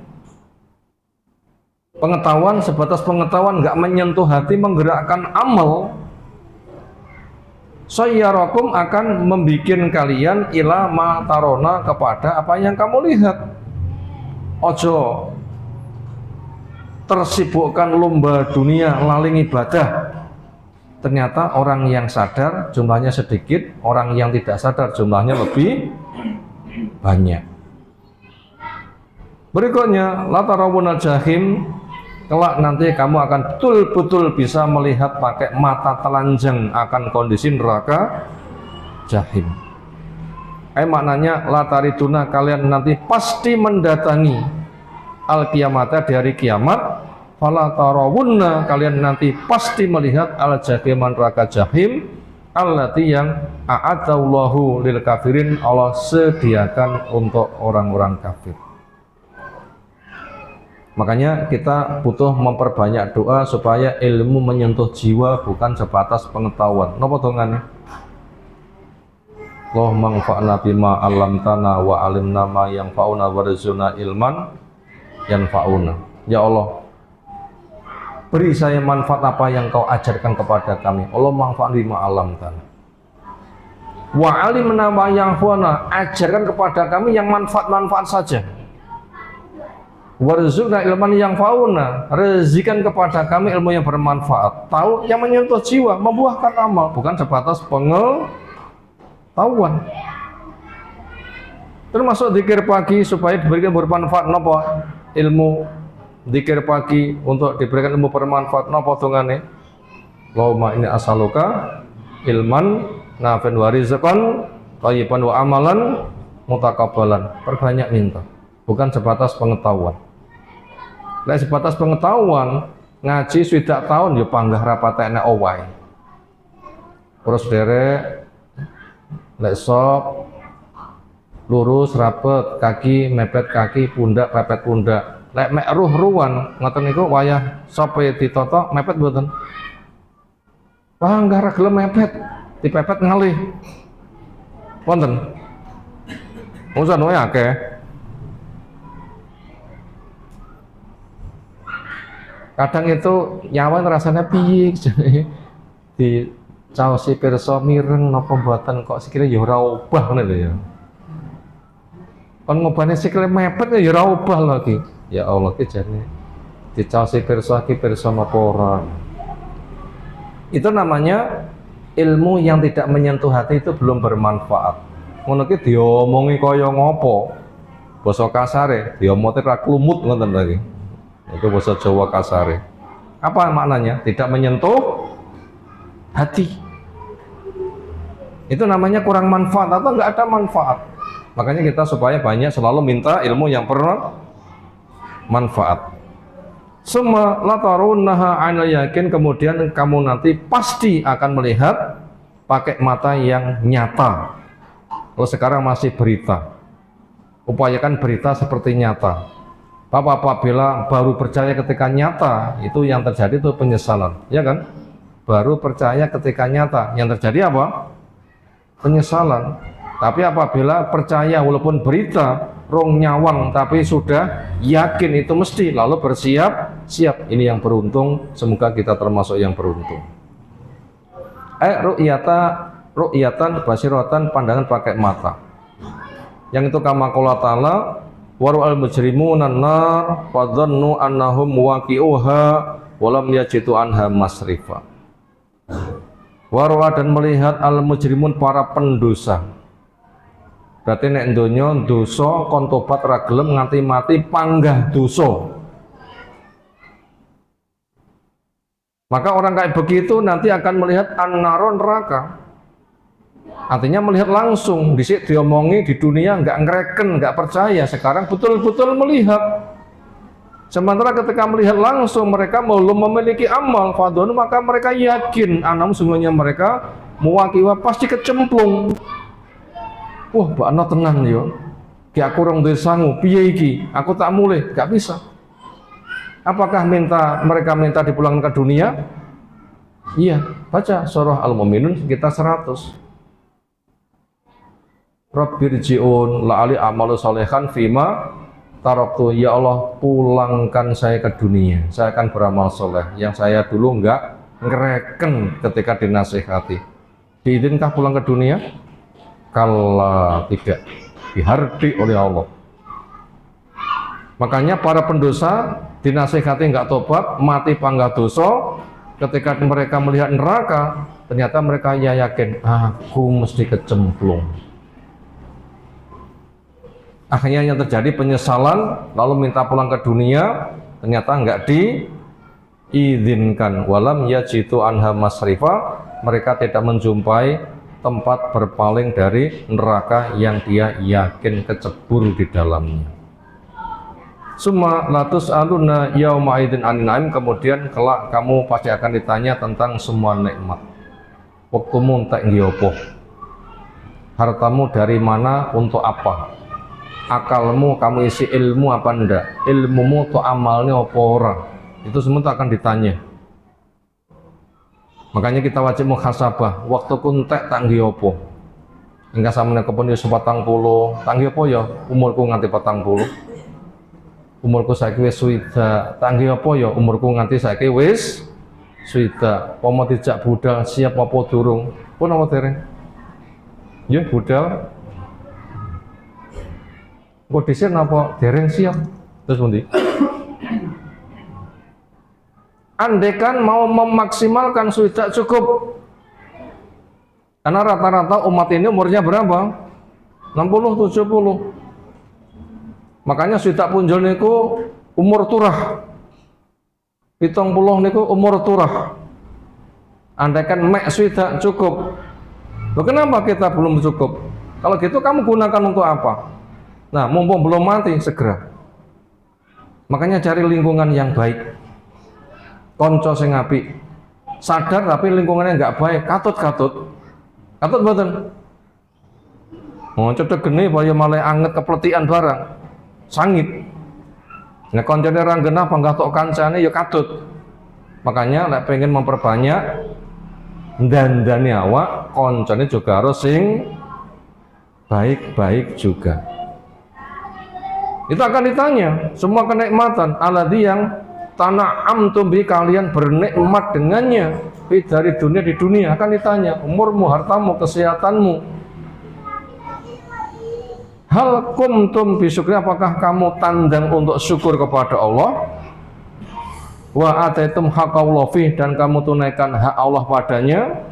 Pengetahuan sebatas pengetahuan, nggak menyentuh hati, menggerakkan amal. Sayyarakum, akan membikin kalian ila ma tarona, kepada apa yang kamu lihat. Ojo tersibukkan lomba dunia, laling ibadah. Ternyata orang yang sadar jumlahnya sedikit, orang yang tidak sadar jumlahnya lebih banyak. Berikutnya, latarawunal jahim, kelak nanti kamu akan betul-betul bisa melihat pakai mata telanjang akan kondisi neraka jahim. Maknanya latariduna, kalian nanti pasti mendatangi al-qiyamata, di hari kiamat. Fala tarawunna, kalian nanti pasti melihat al-jahim, neraka jahim, allati yang a'adallahu lil kafirin, Allah sediakan untuk orang-orang kafir. Makanya kita butuh memperbanyak doa supaya ilmu menyentuh jiwa, bukan sebatas pengetahuan. Napa dongane? Allahumma anfa'na bima 'allamtana wa 'alimna ma yanfa'una warzuqna ilman yanfa'una. Ya Allah, beri saya manfaat apa yang kau ajarkan kepada kami. Allah manfaat bima 'allamtana. Wa 'alimna ma yanfa'una, ajarkan kepada kami yang manfaat-manfaat saja. Warzuqna ilman yanfa'una, rezikan kepada kami ilmu yang bermanfaat. Tahu yang menyentuh jiwa, membuahkan amal, bukan sebatas pengetahuan. Termasuk zikir pagi supaya diberikan bermanfaat. Napa? Ilmu zikir pagi untuk diberikan ilmu bermanfaat. Napa dongane? Allahumma inni as'aluka ilman nafi'an wa rizqan thayyiban wa amalan mutakabbalan. Perbanyak minta, bukan sebatas pengetahuan. Lek sebatas pengetahuan, ngaji swidak tahun ya panggah rapatekne owai. Terus derek lek sop lurus rapet, kaki mepet kaki, pundak pepet pundak. Lek mek ruh-ruhan ngoten niku wayah sope ditoto mepet mboten. Panggah ra gelem mepet, dipepet ngalih. Wonten. Urusan wae akeh. Kadang itu nyawan rasanya piye di caosi pirsa mireng napa mboten kok sikile ya ora obah ngono lho ya. Kon ngobane sikile mepet ya ora obah lagi. Ya Allah ki jane di caosi pirsa ki pirsa napa ora. Itu namanya ilmu yang tidak menyentuh hati itu belum bermanfaat. Ngono ki diomongi kaya ngopo? Basa kasare diomongi ra klumut ngoten lagi. Itu bahasa Jawa kasare. Apa maknanya? Tidak menyentuh hati. Itu namanya kurang manfaat atau enggak ada manfaat. Makanya kita supaya banyak selalu minta ilmu yang bermanfaat. Summa latarunnaha 'ainal yakin, kemudian kamu nanti pasti akan melihat pakai mata yang nyata. Kalau sekarang masih berita, upayakan berita seperti nyata. Bapak apabila baru percaya ketika nyata, itu yang terjadi itu penyesalan, ya kan? Baru percaya ketika nyata, yang terjadi apa? Penyesalan. Tapi apabila percaya walaupun berita rong nyawang tapi sudah yakin itu mesti, lalu bersiap siap, ini yang beruntung. Semoga kita termasuk yang beruntung. Ru'yatan basiratan, pandangan pakai mata. Yang itu kama qala ta'ala waru'al mujrimuna an-nar fadhannu annahum waqi'uha walam yajidu anha masrifa. Waru'a, dan melihat al-mujrimun, para pendosa. Berarti nek donya dosa kon tobat ra gelem nganti mati panggah dosa. Maka orang kayak begitu nanti akan melihat an-naron, neraka. Artinya melihat langsung, disik diomongi di dunia nggak ngereken, nggak percaya, sekarang betul-betul melihat. Sementara ketika melihat langsung mereka belum memiliki amal fadhon, maka mereka yakin anam sungguhnya mereka muwakiwa pasti kecemplung. Wah, bakno tenan yo. Ki aku rong duwe sangu, piye iki? Aku tak mulih, gak bisa. Apakah mereka minta dipulangkan ke dunia? Iya, baca surah Al-Mu'minun sekitar 100. Rabbirji'un la'ali amalu solehan fima taraktu, ya Allah pulangkan saya ke dunia, saya akan beramal soleh yang saya dulu enggak ngereken ketika dinasihati. Diizinkah pulang ke dunia? Kala tidak, dihardi oleh Allah. Makanya para pendosa dinasihati enggak tobat, mati panggah dosa, ketika mereka melihat neraka ternyata mereka yakin aku mesti kecemplung. Akhirnya yang terjadi penyesalan, lalu minta pulang ke dunia, ternyata enggak diizinkan. Walam yajidu anha masrifa, mereka tidak menjumpai tempat berpaling dari neraka yang dia yakin kecebur di dalamnya. Summa latus aluna yauma idzin anin naim, kemudian kelak kamu pasti akan ditanya tentang semua nikmat. Waktumu tak ngiopo, hartamu dari mana, untuk apa? Akalmu kamu isi ilmu apa enggak, ilmumu tuh amalnya apa orang, itu semua akan ditanya. Makanya kita wajib muhasabah, waktu kuntek tanggi opo enggak sama nekepun yus 40 tanggi opo ya umurku nganti 40, umurku saiki wis swida, tanggi opo ya umurku nganti saiki wis swida. Pomo dijak budal siap apa durung pun apa dereng ya budal kok dhisik napa dereng siap, terus pundi? Andekan mau memaksimalkan sudah cukup, karena rata-rata umat ini umurnya berapa? 60, 70. Makanya sudah punjul niku umur turah, 70 niku umur turah. Andekan mek sudah cukup, loh kenapa kita belum cukup? Kalau gitu kamu gunakan untuk apa? Nah, mumpung belum mati, segera. Makanya cari lingkungan yang baik, konco sing apik. Sadar tapi lingkungannya nggak baik, katut mboten. Oh, cedek geni bahaya malah anget kepletikan barang, sangit. Nah, koncone ra genah panggah tok kancane ya katut. Makanya lek pengen memperbanyak dandane awak, koncone juga harus sing baik-baik juga. Itu akan ditanya semua kenikmatan alladzi yang tana'amtum bi, kalian bernikmat dengannya dari dunia, di dunia akan ditanya umurmu, hartamu, kesehatanmu. Hal kumtum bisyukri, apakah kamu tandang untuk syukur kepada Allah? Wa ataitum haqqallah fih, dan kamu tunaikan hak Allah padanya.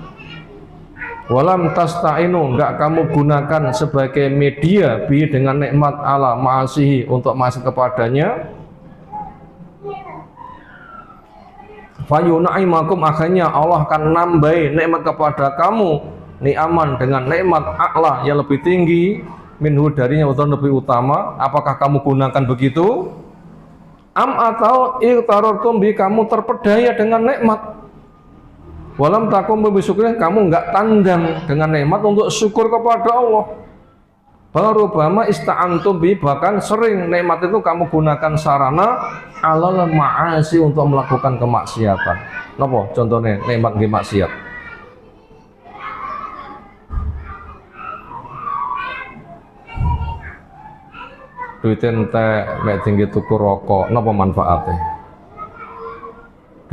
Walam tasta'inu, enggak kamu gunakan sebagai media bi, dengan nikmat ala ma'asihi, untuk maksiat kepadanya. Fayunaimakum, akhirnya Allah akan nambahi nikmat kepada kamu, ni'aman, dengan nikmat a'la yang lebih tinggi, minhu, darinya, atau lebih utama. Apakah kamu gunakan begitu? Am, atau iqtarartum bi, kamu terpedaya dengan nikmat. Walam takum bisyukri, kamu enggak tandang dengan nikmat untuk syukur kepada Allah. Baru bama ista'antum bi, bahkan sering nikmat itu kamu gunakan sarana alal ma'asi, untuk melakukan kemaksiatan. Napa contohnya nikmat nggih maksiat? Duit entek mek tinggi tuku rokok, napa manfaatnya?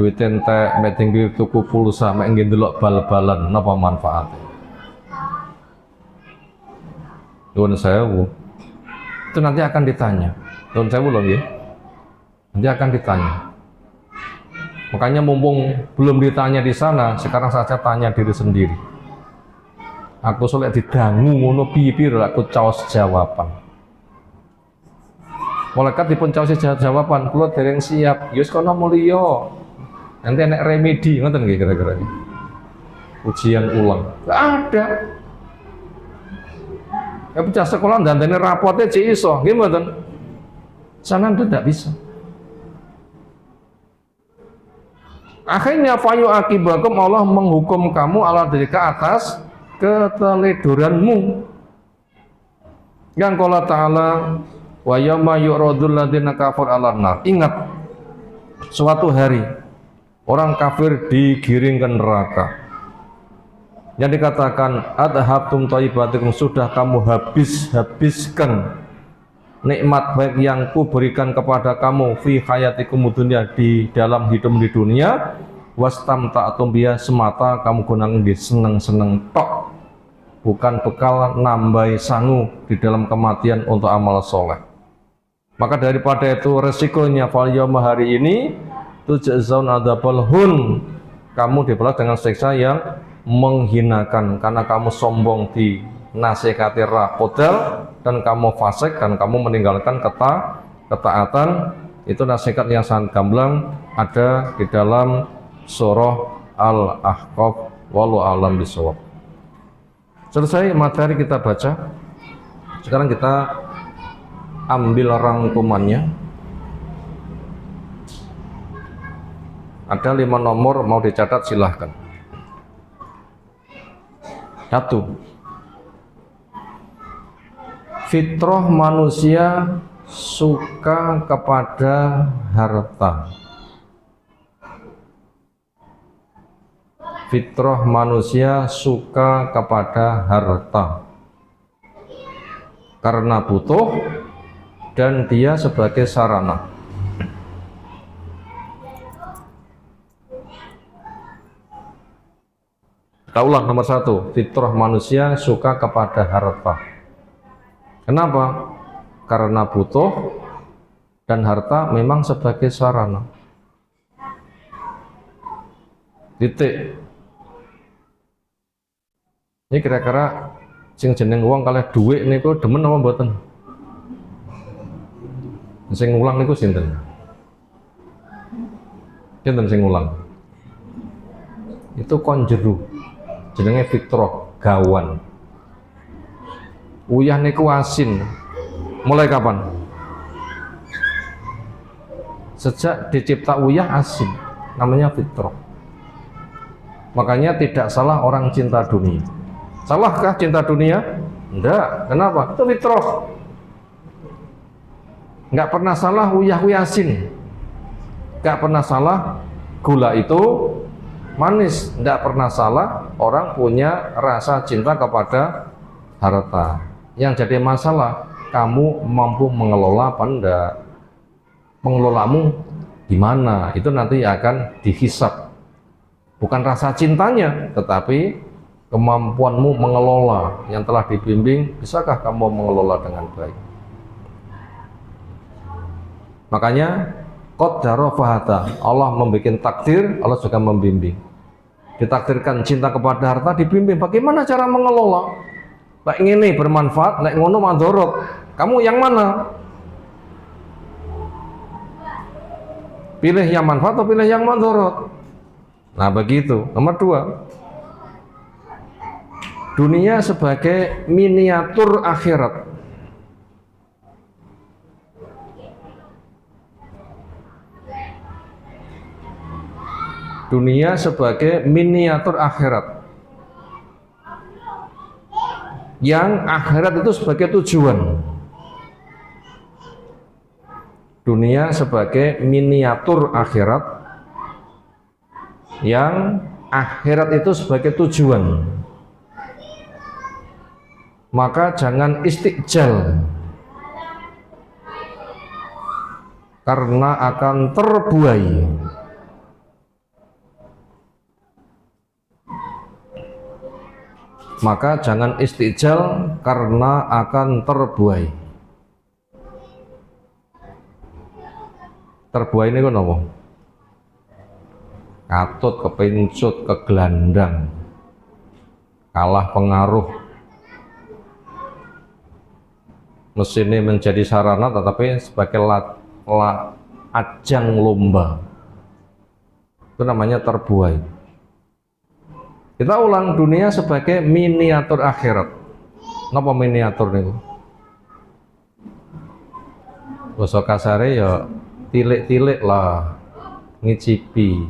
Duit entek mek tinggi tuku pulsa, mek nggih ndelok bal-balan, napa manfaatnya? Nuwun sewu. Itu nanti akan ditanya. Nuwun sewu lho nggih. Nanti akan ditanya. Makanya mumpung belum ditanya di sana, sekarang saja tanya diri sendiri. Aku solek didangu ngono piye-piye aku caos jawaban. Malaikat dipun caos jawaban, kula dereng siap. Yus kono mulya. Nanti enek remedi, ngoten nggih kira-kira. Ujian ulang. Enggak ada. Ya bocah sekolah dandane rapotnya cek iso, nggih mboten? Sana tidak bisa. Akhirnya fayu akibakum, Allah menghukum kamu ala dzalika, atas keteledoranmu. Yang qala ta'ala wa yauma yu'radul ladzina kafar 'alan nar. Ingat, suatu hari orang kafir digiring ke neraka. Yang dikatakan adhabtum thayyibatikum, sudah kamu habiskan nikmat baik yang ku berikan kepada kamu fi hayatikum dunya, di dalam hidup di dunia. Wastamta'tum biha, semata kamu gunakan di seneng-seneng tok, bukan bekal nambahi sangu di dalam kematian untuk amal soleh. Maka daripada itu resikonya fal yauma, hari ini tujzaun adzabal hun, kamu dibalas dengan siksa yang menghinakan, karena kamu sombong di nasihati rakodal, dan kamu fasik, dan kamu meninggalkan ketaatan. Itu nasihat yang sangat gamblang, ada di dalam surah Al-Ahqaf. Wallahu a'lam bishawab. Selesai materi kita baca. Sekarang kita ambil rangkumannya. Ada 5 nomor, mau dicatat silahkan. 1. Fitrah manusia suka kepada harta. Fitrah manusia suka kepada harta karena butuh dan dia sebagai sarana. Kita ulang, nomor 1, fitrah manusia suka kepada harta. Kenapa? Karena butuh dan harta memang sebagai sarana. Titik. Ini kira-kira sing jeneng wong kalih dhuwit niku demen apa mboten? Sing ngulang niku sinten? Sinten sing ngulang? Itu kon jero. Jenenge fitrah, gawan. Uyah niku asin. Mulai kapan? Sejak dicipta uyah asin. Namanya fitrah. Makanya tidak salah orang cinta dunia. Salahkah cinta dunia? Enggak. Kenapa? Itu fitrah. Enggak pernah salah uyah asin. Enggak pernah salah gula itu manis. Enggak pernah salah orang punya rasa cinta kepada harta. Yang jadi masalah kamu mampu mengelola apa enggak. Pengelolamu gimana? Itu nanti akan dihisab. Bukan rasa cintanya, tetapi kemampuanmu mengelola yang telah dibimbing. Bisakah kamu mengelola dengan baik? Makanya qaddara fahada, Allah membuat takdir, Allah juga membimbing. Ditakdirkan cinta kepada harta, dibimbing bagaimana cara mengelola. Lek ngene bermanfaat, lek ngono madorot. Kamu yang mana? Pilih yang manfaat atau pilih yang madorot? Nah begitu. Nomor 2, dunia sebagai miniatur akhirat. Dunia sebagai miniatur akhirat, yang akhirat itu sebagai tujuan. Dunia sebagai miniatur akhirat, yang akhirat itu sebagai tujuan. Maka jangan istiqjal, karena akan terbuai. Maka jangan istiqjal karena akan terbuai. Terbuai ini kan apa? Katut, kepencut, kegelandang, kalah pengaruh. Mesinnya menjadi sarana tetapi sebagai ajang lomba. Itu namanya terbuai. Kita ulang, dunia sebagai miniatur akhirat. Napa miniatur niku? Basa kasare ya tilik-tilik lah, ngicipi.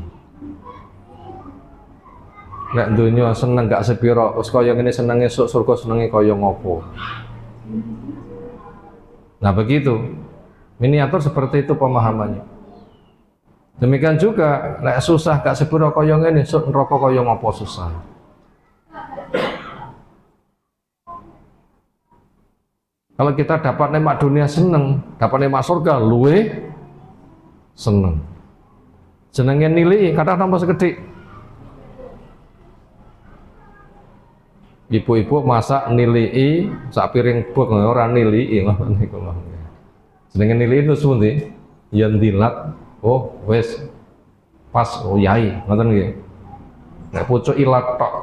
Nek dunia seneng gak sepiro, wis kaya ngene senenge esuk surga senenge kaya ngopo. Nah begitu. Miniatur seperti itu pemahamannya. Demikian juga nek susah gak sepiro kaya ngene, esuk neraka kaya ngopo susah. Kalau kita dapat nikmat dunia seneng, dapat nikmat surga luwe seneng. Jenenge nilai kadang tambah sekedhik. Ibu-ibu masak nilai sak piring bok ora nilai ngoten niku lho. Jenenge nilai itu sepundi? Yen dilat, oh wis pas yai ngoten nggih. Nek pucuk ilat tok.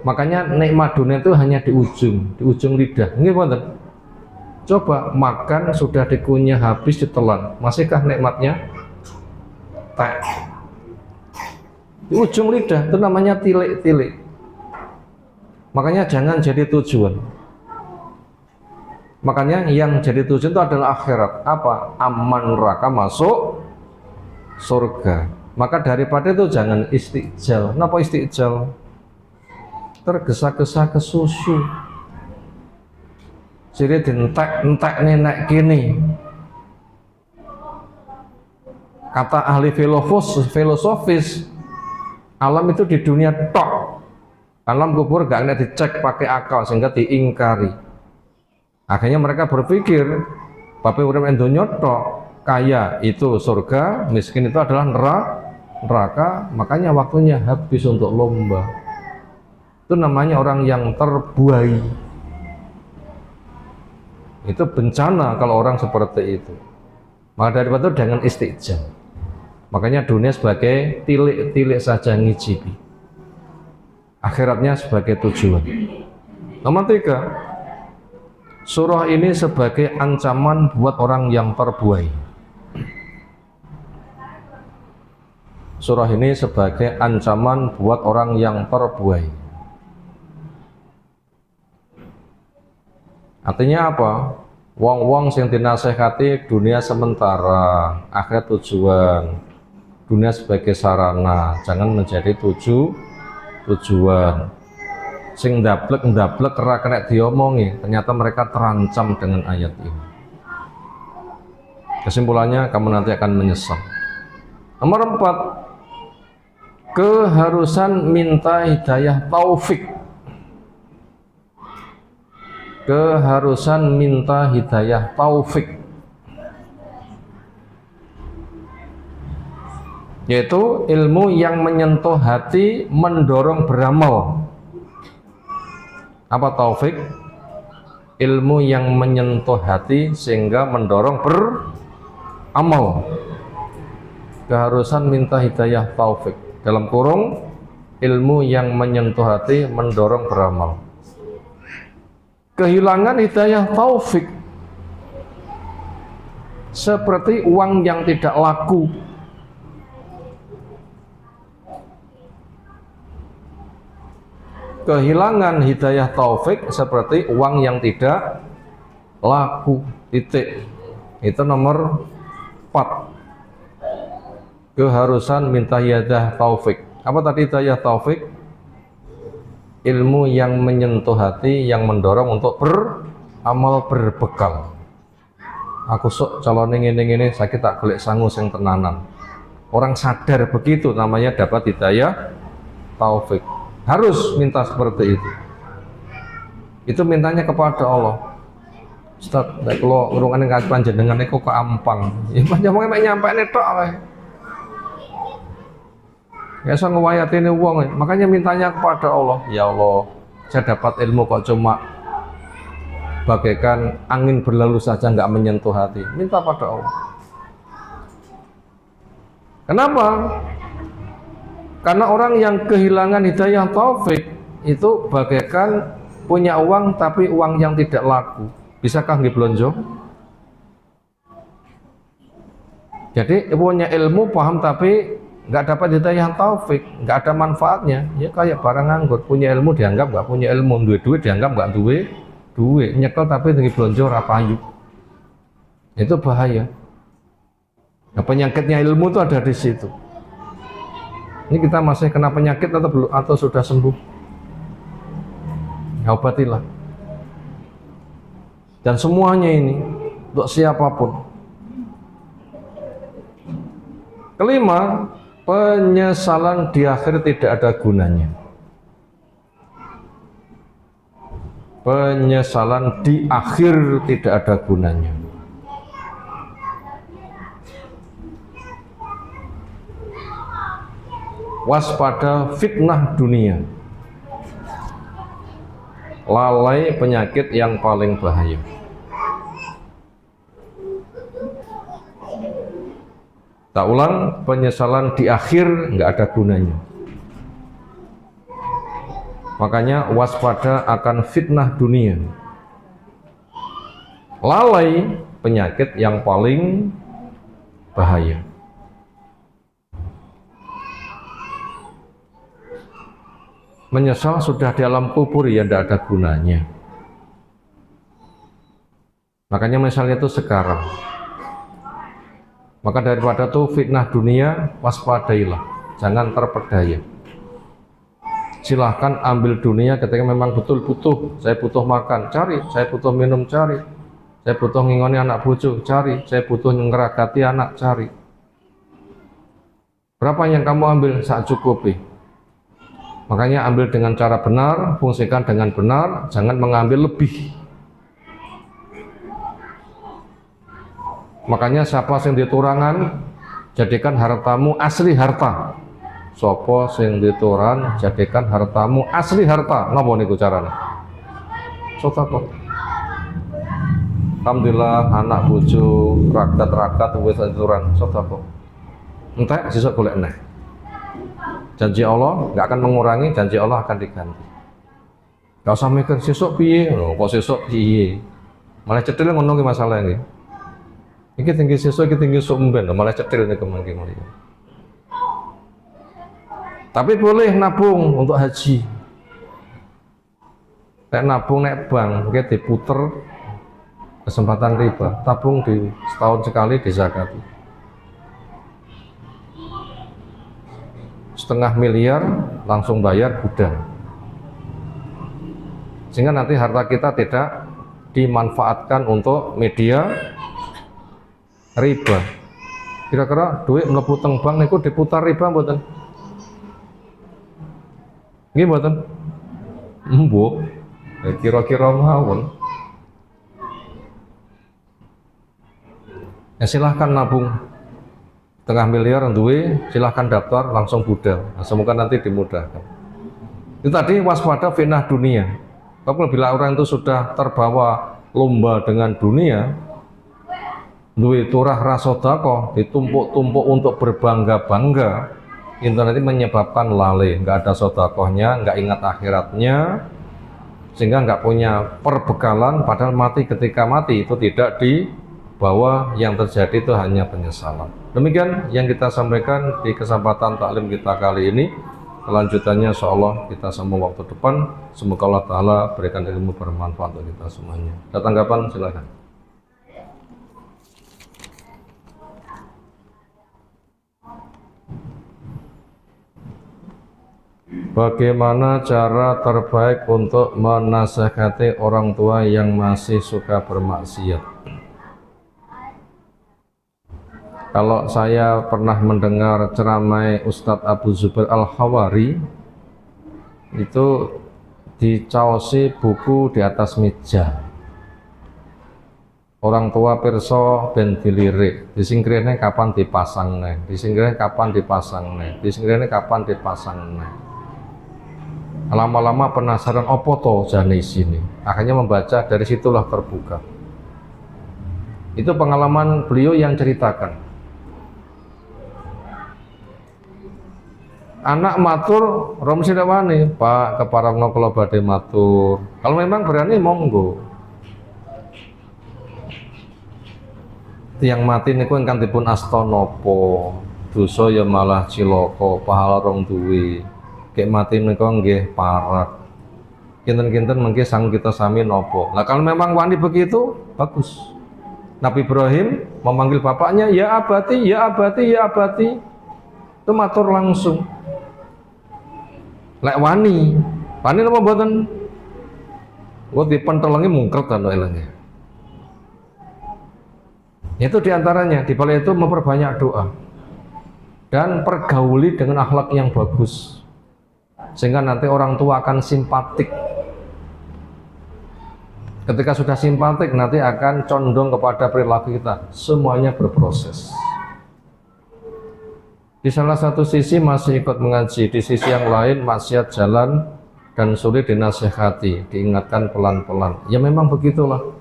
Makanya nikmat dunia itu hanya di ujung lidah. Nggih wonten. Coba makan sudah dikunyah habis ditelan, masihkah nikmatnya? Tak. Di ujung lidah itu namanya tilik-tilik. Makanya jangan jadi tujuan. Makanya yang jadi tujuan itu adalah akhirat. Apa? Aman neraka, masuk surga. Maka daripada itu jangan istiqjal. Kenapa istiqjal? Tergesa-gesa ke susu. Jadi dientek-entek nenek kini. Kata ahli filosofis, alam itu di dunia tok. Alam kubur gak kena dicek pakai akal sehingga diingkari. Akhirnya mereka berpikir, bapak urip endonya tok, kaya itu surga, miskin itu adalah neraka. Makanya waktunya habis untuk lomba. Itu namanya orang yang terbuai. Itu bencana kalau orang seperti itu. Maka daripada itu jangan istiqjal. Makanya dunia sebagai tilik-tilik saja ngicipi. Akhiratnya sebagai tujuan. Nomor 3, surah ini sebagai ancaman buat orang yang terbuai. Surah ini sebagai ancaman buat orang yang terbuai. Artinya apa? Wong-wong sing dinasehati dunia sementara, akhirat tujuan. Dunia sebagai sarana, jangan menjadi tujuan. Sing ndablek ora kena diomongi, ternyata mereka terancam dengan ayat ini. Kesimpulannya kamu nanti akan menyesal. Nomor 4, keharusan minta hidayah taufik. keharusan minta hidayah taufik, yaitu ilmu yang menyentuh hati, mendorong beramal. Apa taufik? Ilmu yang menyentuh hati sehingga mendorong beramal. Keharusan minta hidayah taufik, dalam kurung ilmu yang menyentuh hati, mendorong beramal. Kehilangan hidayah taufik seperti uang yang tidak laku. Kehilangan hidayah taufik seperti uang yang tidak laku. Titik. Itu nomor 4. Keharusan minta hidayah taufik. Apa tadi hidayah taufik? Ilmu yang menyentuh hati, yang mendorong untuk beramal, berbekal. Aku sok calon ini sakit tak gelek sangu sing tenanan. Orang sadar begitu namanya dapat hidayah taufik. Harus minta seperti itu. Itu mintanya kepada Allah. Ustaz, kalau ngurungan yang panjenengan itu kok ampang. Ya panjenengan mek nyampaine tok wae. Ya so ngewayatine wong, makanya mintanya kepada Allah. Ya Allah, saya dapat ilmu kok cuma bagaikan angin berlalu saja, nggak menyentuh hati. Minta pada Allah. Kenapa? Karena orang yang kehilangan hidayah taufik itu bagaikan punya uang tapi uang yang tidak laku. Bisakah nggih blonjo? Jadi punya ilmu, paham, tapi nggak dapat hidayah taufik, nggak ada manfaatnya. Ya kayak barang nganggur, punya ilmu dianggap nggak punya ilmu, duit dianggap nggak duit, nyekel tapi tinggi blonjo rapayu. Itu bahaya. Nah, penyakitnya ilmu itu ada di situ. Ini kita masih kena penyakit atau belum, atau sudah sembuh? Ya, obatilah. Dan semuanya ini untuk siapapun. Kelima, penyesalan di akhir tidak ada gunanya. Penyesalan di akhir tidak ada gunanya. Waspada fitnah dunia, lalai penyakit yang paling bahaya. Tak ulang, penyesalan di akhir nggak ada gunanya. Makanya waspada akan fitnah dunia, lalai penyakit yang paling bahaya. Menyesal sudah di alam kubur ya tidak ada gunanya. Makanya misalnya itu sekarang. Maka daripada itu fitnah dunia, waspadailah, jangan terpedaya. Silahkan ambil dunia ketika memang betul butuh. Saya butuh makan, cari. Saya butuh minum, cari. Saya butuh ngingoni anak bojo, cari. Saya butuh ngeragati anak, cari. Berapa yang kamu ambil saat cukupi? Makanya ambil dengan cara benar, fungsikan dengan benar, jangan mengambil lebih. Makanya siapa sing diturangan, jadikan hartamu asli harta. Sopo sing dituran, jadikan hartamu asli harta. Napa niku carane? Sedekah. Alhamdulillah anak bojo ragat-ragat wis dituran, sedekah. Entek sesuk golek neh. Janji Allah nggak akan mengurangi, janji Allah akan diganti. Gak usah mikir sesuk piye, kok sesuk piye. Malah cetil ngono ki masalah iki. Iki tinggi sesuk, iki tinggi sumben, malah cetil nih kemangki mulia. Tapi boleh nabung untuk haji. Nek nabung nek bank, iki diputer kesempatan riba. Tabung di setahun sekali dizakati. 0,5 miliar langsung bayar gudang, sehingga nanti harta kita tidak dimanfaatkan untuk media riba. Kira-kira duit mlebu teng bank niku diputar riba mboten? Nggih mboten? Mbok, kira-kira mawon. Ya silahkan nabung. Setengah miliar duwe, silahkan daftar langsung budal. Nah, semoga nanti dimudahkan. Itu tadi waspada fitnah dunia. Apabila orang itu sudah terbawa lomba dengan dunia, duwe turah rasodako, ditumpuk-tumpuk untuk berbangga-bangga, itu nanti menyebabkan lalai, nggak ada sodakohnya, nggak ingat akhiratnya, sehingga nggak punya perbekalan, padahal mati ketika mati itu tidak dibawa, yang terjadi itu hanya penyesalan. Demikian yang kita sampaikan di kesempatan taklim kita kali ini. Kelanjutannya insyaallah kita sambung waktu depan. Semoga Allah Ta'ala berikan ilmu bermanfaat untuk kita semuanya. Ada tanggapan silakan. Bagaimana cara terbaik untuk menasehati orang tua yang masih suka bermaksiat? Kalau saya pernah mendengar ceramah Ustadz Abu Zubair Al-Hawari, itu dicaosi buku di atas meja. Orang tua pirsa ben dilirik, disingkirane kapan dipasang neh, disingkirane kapan dipasang neh, disingkirane kapan dipasang neh. Lama-lama penasaran opo to jane sini. Akhirnya membaca, dari situlah terbuka. Itu pengalaman beliau yang ceritakan. Anak matur, rom sidawani, Pak keparengno kula badhe matur. Kalau memang berani monggo. Tiang mati niku ingkang dipun asta napa? Dosa ya malah cilaka, pahala rong duwe. Kek mati niku nggih parat. Kinten-kinten mengke sang kita sami napa. Nah kalau memang wani begitu, bagus. Nabi Ibrahim memanggil bapaknya, ya abati, ya abati, ya abati. Itu matur langsung. Lek wani napa mboten? Kok dipentelengi mungkret anu elenge. Itu diantaranya, di balik itu memperbanyak doa dan pergauli dengan akhlak yang bagus, sehingga nanti orang tua akan simpatik. Ketika sudah simpatik, nanti akan condong kepada perilaku kita. Semuanya berproses. Di salah satu sisi masih ikut mengaji, di sisi yang lain maksiat jalan dan sulit dinasihati, diingatkan pelan-pelan. Ya memang begitulah.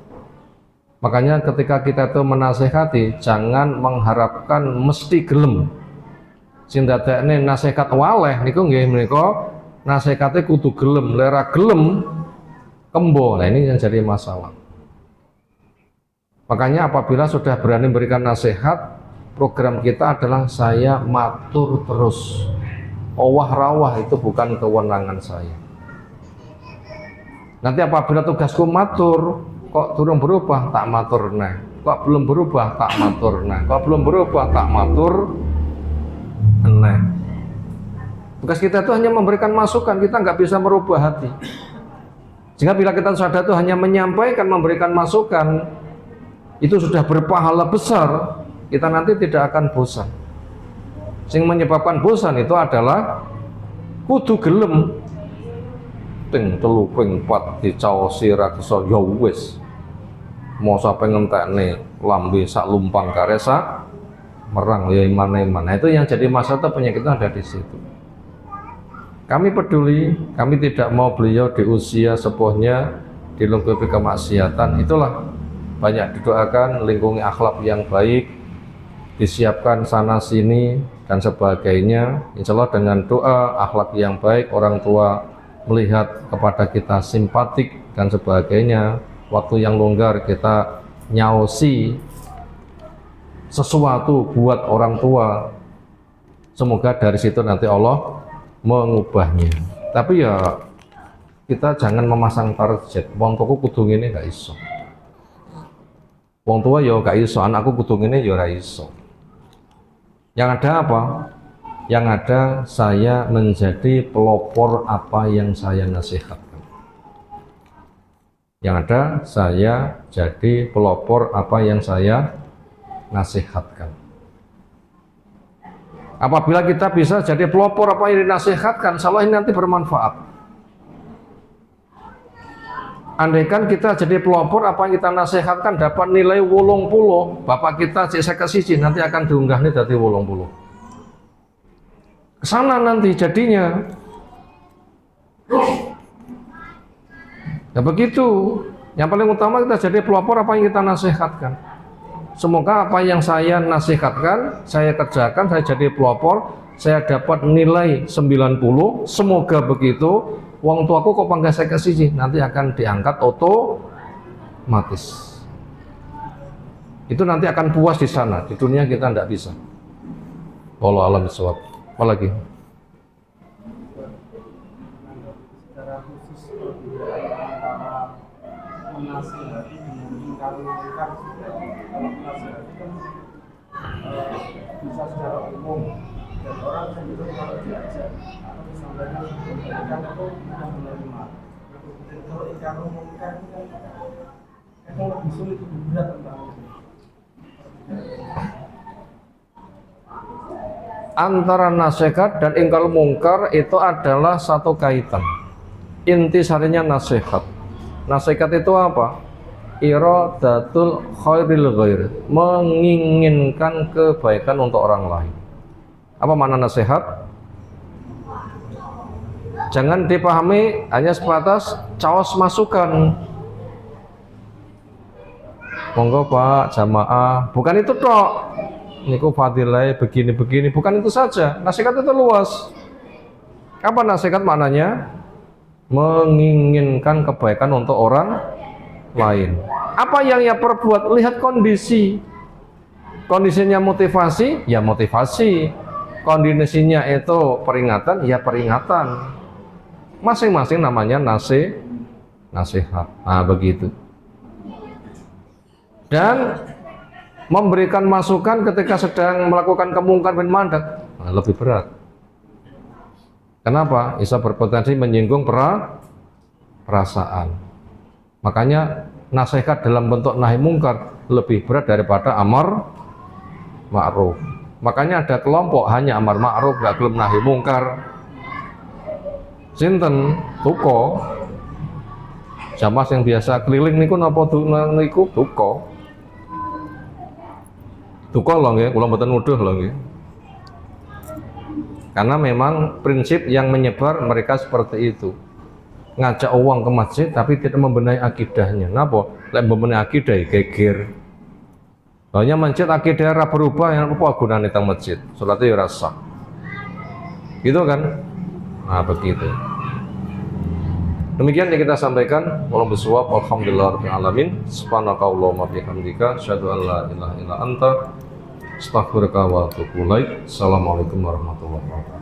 Makanya ketika kita itu menasihati, jangan mengharapkan mesti gelem. Sing dadekne nasihat waleh niku nggih menika nasihate kudu gelem, lera gelem kembo. Nah ini yang jadi masalah. Makanya apabila sudah berani memberikan nasihat, program kita adalah saya matur terus. Owah rawah itu bukan kewenangan saya. Nanti apabila tugasku matur, kok turun berubah, tak matur nah. Kok belum berubah, tak matur nah. Kok belum berubah, tak matur nah. Tugas kita itu hanya memberikan masukan, kita nggak bisa merubah hati. Sehingga bila kita sadar itu hanya menyampaikan, memberikan masukan, itu sudah berpahala besar. Kita nanti tidak akan bosan. Sing menyebabkan bosan itu adalah kudu gelem. Ping 3 ping 4 dicaosi ra kesa ya wis. Mosok pengen tekne lambe sak lumpang karesa merang ya iman-iman. Nah, itu yang jadi masalah penyakitnya ada di situ. Kami peduli, kami tidak mau beliau di usia sepuhnya dilengkapi kemaksiatan. Itulah banyak didoakan, lingkungi akhlak yang baik, disiapkan sana sini dan sebagainya. Insya Allah dengan doa akhlak yang baik, orang tua melihat kepada kita simpatik dan sebagainya, waktu yang longgar kita nyausi sesuatu buat orang tua, semoga dari situ nanti Allah mengubahnya. Tapi ya kita jangan memasang target, wong tuaku kudu ngene gak iso, wong tua ya gak iso, anakku kudu ngene ya ora iso. Yang ada apa? Yang ada saya menjadi pelopor apa yang saya nasihatkan. Yang ada saya jadi pelopor apa yang saya nasihatkan. Apabila kita bisa jadi pelopor apa yang dinasihatkan, insya Allah ini nanti bermanfaat. Andaikan kita jadi pelopor, apa yang kita nasihatkan dapat nilai 80, bapak kita cek saya kasih nanti akan diunggah nih dari 80. Kesana nanti jadinya. Ya begitu. Yang paling utama kita jadi pelopor apa yang kita nasihatkan. Semoga apa yang saya nasihatkan, saya kerjakan, saya jadi pelopor, saya dapat nilai 90. Semoga begitu. Wong tuaku kok panggil saya ke siji, nanti akan diangkat otomatis. Itu nanti akan puas di sana. Di dunia kita tidak bisa. Wallahu a'lam bishawab. Apa lagi? Secara khusus antara menasihati dengan ingkar mungkar, kalau menasihati kan bisa secara umum dan orang kan juga kalau diajak atau disampaikan kebaikan itu mudah menerima. Dan kalau ingkar mungkar itu kan kadang lebih sulit, lebih berat tentang itu. Antara nasihat dan ingkar mungkar itu adalah satu kaitan. Inti sarinya nasihat. Nasihat itu apa? Iradatul khairil ghair, menginginkan kebaikan untuk orang lain. Apa makna nasihat? Jangan dipahami hanya sebatas caos masukan. Monggo Pak jamaah, bukan itu tok. Niku fadilai begini-begini, bukan itu saja. Nasihat itu luas. Apa nasihat maknanya? Menginginkan kebaikan untuk orang lain. Apa yang ia perbuat? Lihat kondisi. Kondisinya motivasi, ya motivasi. Kondisinya itu peringatan, ya peringatan. Masing-masing namanya nasihat. Nah, begitu. Dan memberikan masukan ketika sedang melakukan kemungkaran bin mandat, lebih berat. Kenapa? Bisa berpotensi menyinggung perasaan. Makanya nasihat dalam bentuk nahi mungkar lebih berat daripada amar ma'ruf. Makanya ada kelompok hanya amar ma'ruf, gak gelem nahi mungkar. Sinten tuko jamaah yang biasa keliling niku napa niku tuko. Duka loh nggih, kula mboten nuduh loh nggih. Karena memang prinsip yang menyebar mereka seperti itu. Ngajak uang ke masjid tapi tidak membenahi akidahnya. Napa? Lek membenahi akidah geger. Soalnya masjid akidah ora berubah, yang apa gunane teng masjid? Salatnya ya rasa. Gitu kan? Nah, begitu. Demikian yang kita sampaikan. Wallahu bisawab. Alhamdulillahirabbil alamin. Subhanakallahumma bihamdika asyhadu an la ilaha illa anta astaghfiruka wa atubu ilaik. Assalamualaikum warahmatullahi wabarakatuh.